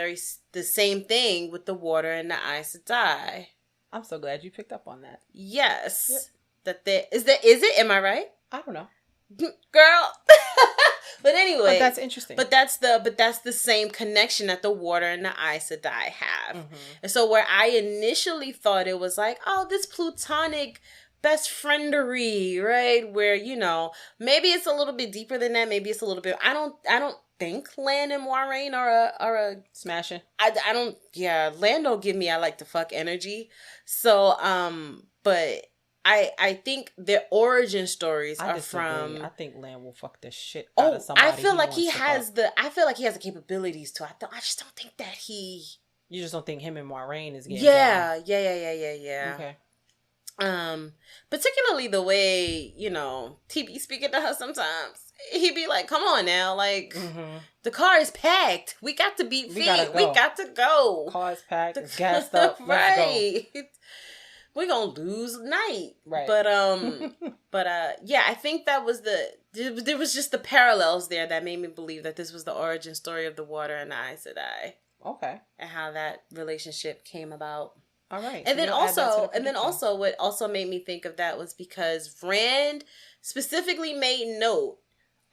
the same thing with the water and the Aes Sedai. I'm so glad you picked up on that. Yes. Yep. Is it? Am I right? I don't know. Girl. But anyway, but that's interesting. But that's the same connection that the water and the Aes Sedai have. And so where I initially thought it was like, oh, this platonic best friendery, right? Where maybe it's a little bit deeper than that. Maybe it's a little bit. I don't think Lan and Moiraine are a smashing. I don't. Yeah, Lan don't give me I like to fuck energy. So but. I think their origin stories are from. I think Lan will fuck the shit out of somebody. I feel like he has the capabilities to. I just don't think that he. You just don't think him and Moiraine is getting down. Yeah. Okay. Particularly the way TB speaking to her sometimes. he'd be like, come on now, like, the car is packed. We got to beat feet. We got to go. Car's packed. It's gassed up. Let's go. We're gonna lose night. Right. But yeah, I think that was there was just the parallels there that made me believe that this was the origin story of the water and the Aes Sedai. Okay. And how that relationship came about. All right. And then also what also made me think of that was because Rand specifically made note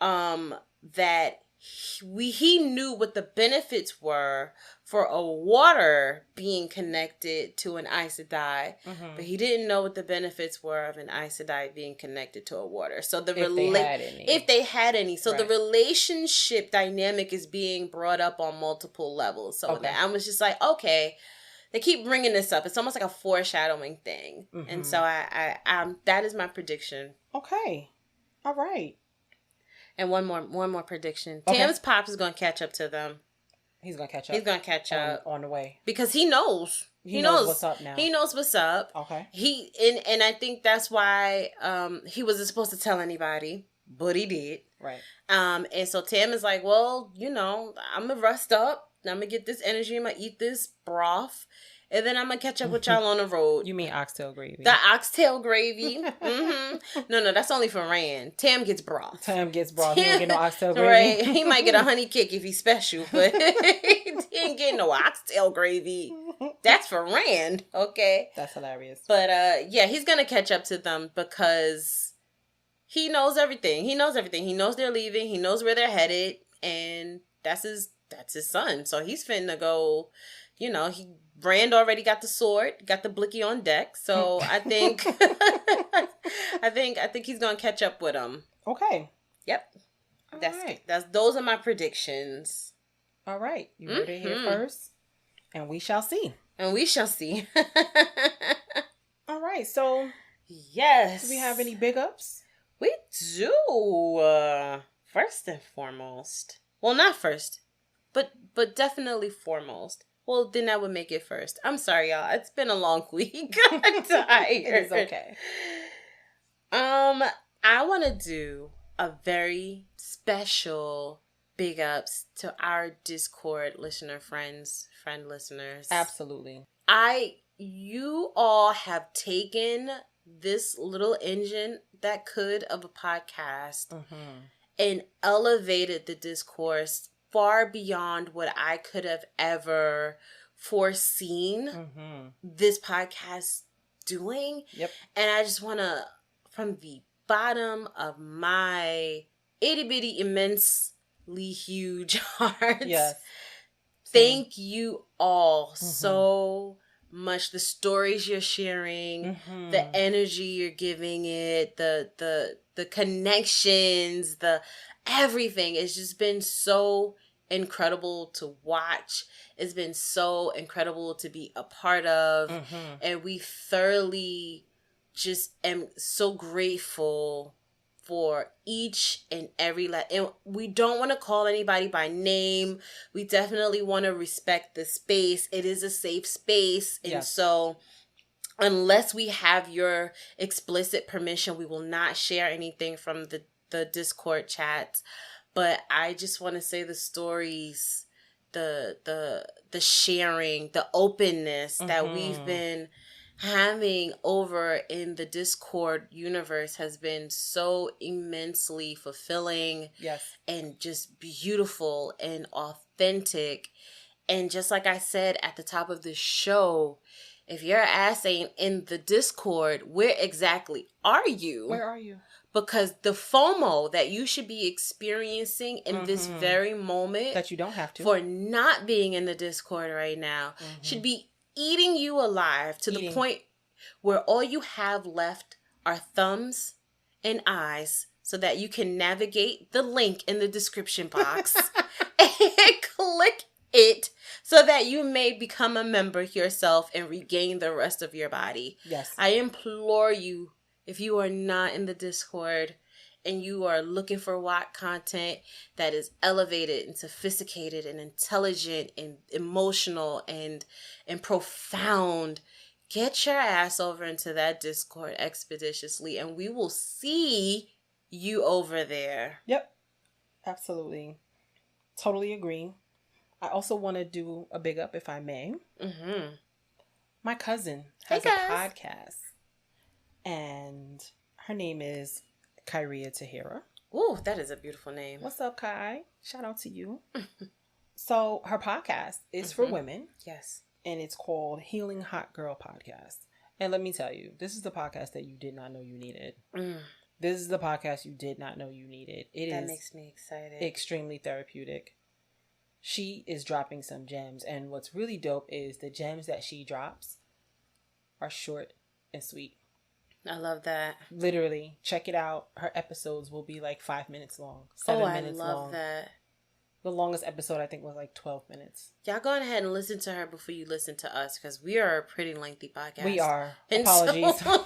that he knew what the benefits were for a water being connected to an Aes Sedai, but he didn't know what the benefits were of an Aes Sedai being connected to a water. So if they had any. So the relationship dynamic is being brought up on multiple levels. So that I was just like, okay, they keep bringing this up. It's almost like a foreshadowing thing. And so I that is my prediction. Okay. All right. And one more prediction. Okay. Tam's pops is going to catch up to them. He's going to catch up. He's going to catch up. On the way. Because he knows. He knows what's up now. He knows what's up. Okay. And I think that's why he wasn't supposed to tell anybody, but he did. Right. And so Tam is like, well, I'm going to rest up. I'm going to get this energy. I'm going to eat this broth. And then I'm going to catch up with y'all on the road. You mean oxtail gravy? The oxtail gravy. No, that's only for Rand. Tam gets broth. He don't get no oxtail gravy. Right. He might get a honey kick if he's special, but he ain't getting no oxtail gravy. That's for Rand, okay? That's hilarious. But yeah, he's going to catch up to them because he knows everything. He knows they're leaving. He knows where they're headed. And that's his son. So he's finna go, Rand already got the sword, got the blicky on deck. So I think I think he's gonna catch up with him. Okay. Yep. Those are my predictions. All right. You heard it here first. And we shall see. All right. So yes. Do we have any big ups? We do. First and foremost. Well, not first, but definitely foremost. Well, then that would make it first. I'm sorry, y'all. It's been a long week. I'm tired. It's okay. I want to do a very special big ups to our Discord listeners. Absolutely. You all have taken this little engine that could of a podcast and elevated the discourse far beyond what I could have ever foreseen this podcast doing. Yep. And I just want to, from the bottom of my itty bitty immensely huge heart, thank you all so much. The stories you're sharing, the energy you're giving it, the connections, the everything. It's just been so incredible to watch. It's been so incredible to be a part of. And we thoroughly just am so grateful for each and every and we don't want to call anybody by name. We definitely want to respect the space. It is a safe space. And so unless we have your explicit permission, we will not share anything from the Discord chats. But I just want to say the stories, the sharing, the openness that we've been having over in the Discord universe has been so immensely fulfilling. And just beautiful and authentic. And just like I said at the top of the show, if your ass ain't in the Discord, where exactly are you? Where are you? Because the FOMO that you should be experiencing in this very moment, that you don't have to, for not being in the Discord right now, should be eating you alive to the point where all you have left are thumbs and eyes so that you can navigate the link in the description box and click it so that you may become a member yourself and regain the rest of your body. I implore you, if you are not in the Discord and you are looking for WoT content that is elevated and sophisticated and intelligent and emotional and profound, get your ass over into that Discord expeditiously and we will see you over there. Yep. Absolutely. Totally agree. I also want to do a big up, if I may. Mm-hmm. My cousin Hey, has a guys. podcast, and her name is Kyria Tahira. Ooh, that is a beautiful name. What's up, Kai? Shout out to you. So her podcast is for women. Yes. And it's called Healing Hot Girl Podcast. And let me tell you, this is the podcast that you did not know you needed. This is the podcast you did not know you needed. That makes me excited. Extremely therapeutic. She is dropping some gems. And what's really dope is the gems that she drops are short and sweet. I love that. Literally, check it out. Her episodes will be like 5 minutes long, 7 minutes long. I love that. The longest episode, I think, was like 12 minutes. Y'all go ahead and listen to her before you listen to us, because we are a pretty lengthy podcast. We are. And Apologies. So,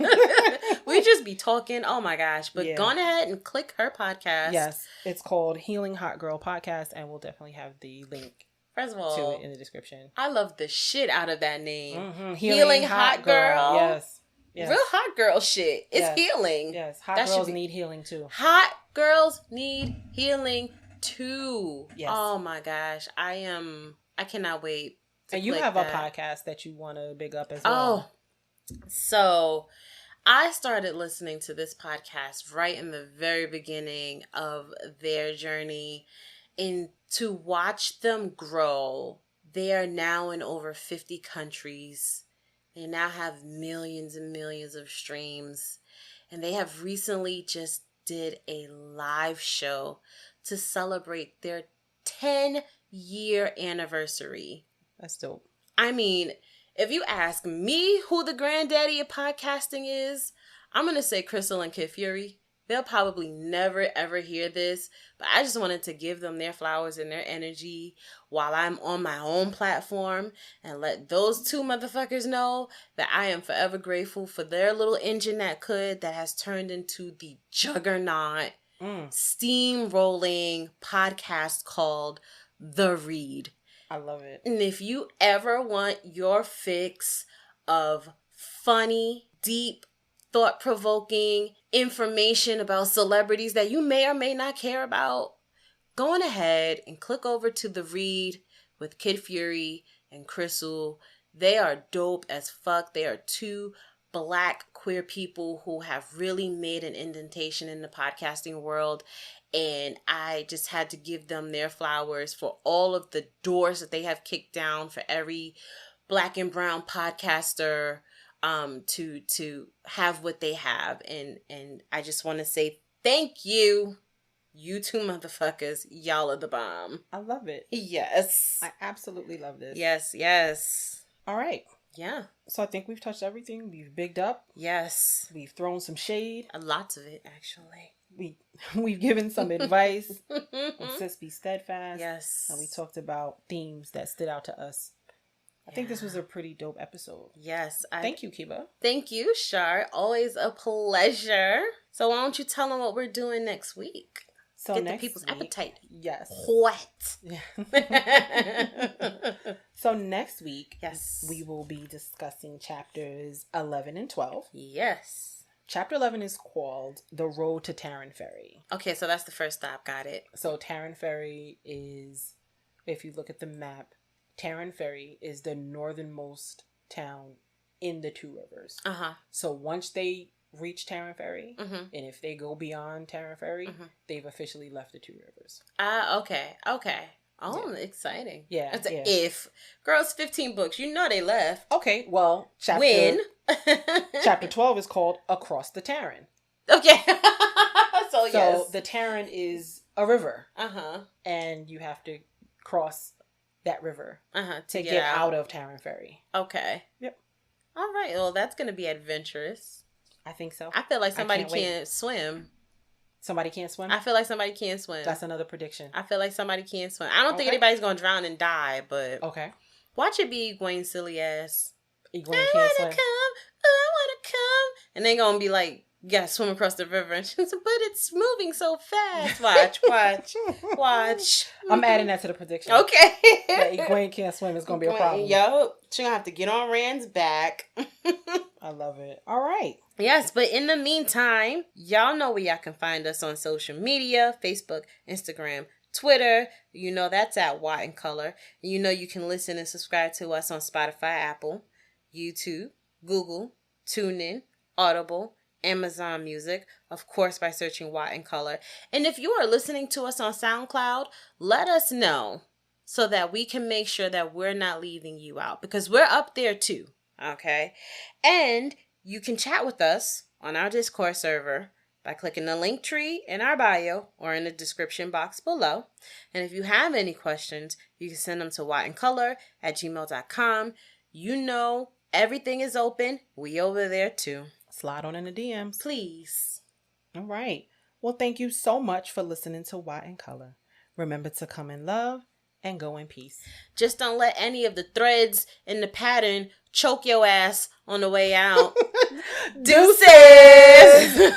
we just be talking. Oh my gosh. But go on ahead and click her podcast. Yes. It's called Healing Hot Girl Podcast, and we'll definitely have the link First of all, to it in the description. I love the shit out of that name. Mm-hmm. Healing Hot Girl. Yes. Real hot girl shit. It's healing. Yes. Hot girls need healing too. Hot girls need healing too. Yes. Oh my gosh. I cannot wait. And you have a podcast that you want to big up as well. Oh. So I started listening to this podcast right in the very beginning of their journey, and to watch them grow. They are now in over 50 countries. They now have millions and millions of streams. And they have recently just did a live show to celebrate their 10-year anniversary. That's dope. I mean, if you ask me who the granddaddy of podcasting is, I'm going to say Crystal and Kid Fury. They'll probably never, ever hear this, but I just wanted to give them their flowers and their energy while I'm on my own platform, and let those two motherfuckers know that I am forever grateful for their little engine that has turned into the juggernaut, steamrolling podcast called The Read. I love it. And if you ever want your fix of funny, deep, thought-provoking information about celebrities that you may or may not care about, go on ahead and click over to The Read with Kid Fury and Crystal. They are dope as fuck. They are two Black queer people who have really made an indentation in the podcasting world. And I just had to give them their flowers for all of the doors that they have kicked down for every Black and brown podcaster to have what they have. And I just want to say thank you. You two motherfuckers, y'all are the bomb. I love it. Yes. I absolutely love this. Yes. All right. Yeah. So I think we've touched everything. We've bigged up. Yes. We've thrown some shade. Lots of it, actually. We've given some advice. Sis, be steadfast. Yes. And we talked about themes that stood out to us. I think this was a pretty dope episode. Yes. Thank you, Keba. Thank you, Shar. Always a pleasure. So why don't you tell them what we're doing next week? So get the people's appetite. Yes. What? So next week, yes, we will be discussing chapters 11 and 12. Yes. Chapter 11 is called The Road to Tarrant Ferry. Okay, so that's the first stop. Got it. So Tarrant Ferry is, if you look at the map, Tarrant Ferry is the northernmost town in the Two Rivers. Uh-huh. So once they reach Tarrant Ferry, mm-hmm. and if they go beyond Tarrant Ferry, mm-hmm. they've officially left the Two Rivers. Okay. Oh, yeah. Exciting. Yeah. It's if. Girls, 15 books. You know they left. Okay, well, chapter 12 is called Across the Tarrant. Okay. So yes. The Tarrant is a river. Uh-huh. And you have to cross that river to get out of Tarrant Ferry. Okay. Yep. All right. Well, that's going to be adventurous. I think so. I feel like somebody can't swim. Somebody can't swim? I feel like somebody can't swim. That's another prediction. I feel like somebody can't swim. I don't think anybody's going to drown and die, but... Okay. Watch it be Egwene's silly ass. Egwene can't swim. I want to come. And they're going to be like, you got to swim across the river. And she's like, but it's moving so fast. Watch. I'm adding that to the prediction. Okay. That Egwene can't swim is going to be a problem. Yup. She's going to have to get on Rand's back. I I love it. All right. Yes, but in the meantime, y'all know where y'all can find us on social media, Facebook, Instagram, Twitter. You know that's at WoT In Color. And you know you can listen and subscribe to us on Spotify, Apple, YouTube, Google, TuneIn, Audible, Amazon Music, of course by searching WoT In Color. And if you are listening to us on SoundCloud, let us know so that we can make sure that we're not leaving you out, because we're up there too, okay? And you can chat with us on our Discord server by clicking the link tree in our bio or in the description box below. And if you have any questions, you can send them to wotincolor@gmail.com. You know, everything is open. We over there too. Slide on in the DMs. Please. All right. Well, thank you so much for listening to WoT In Color. Remember to come in love and go in peace. Just don't let any of the threads in the pattern choke your ass on the way out. Deuces!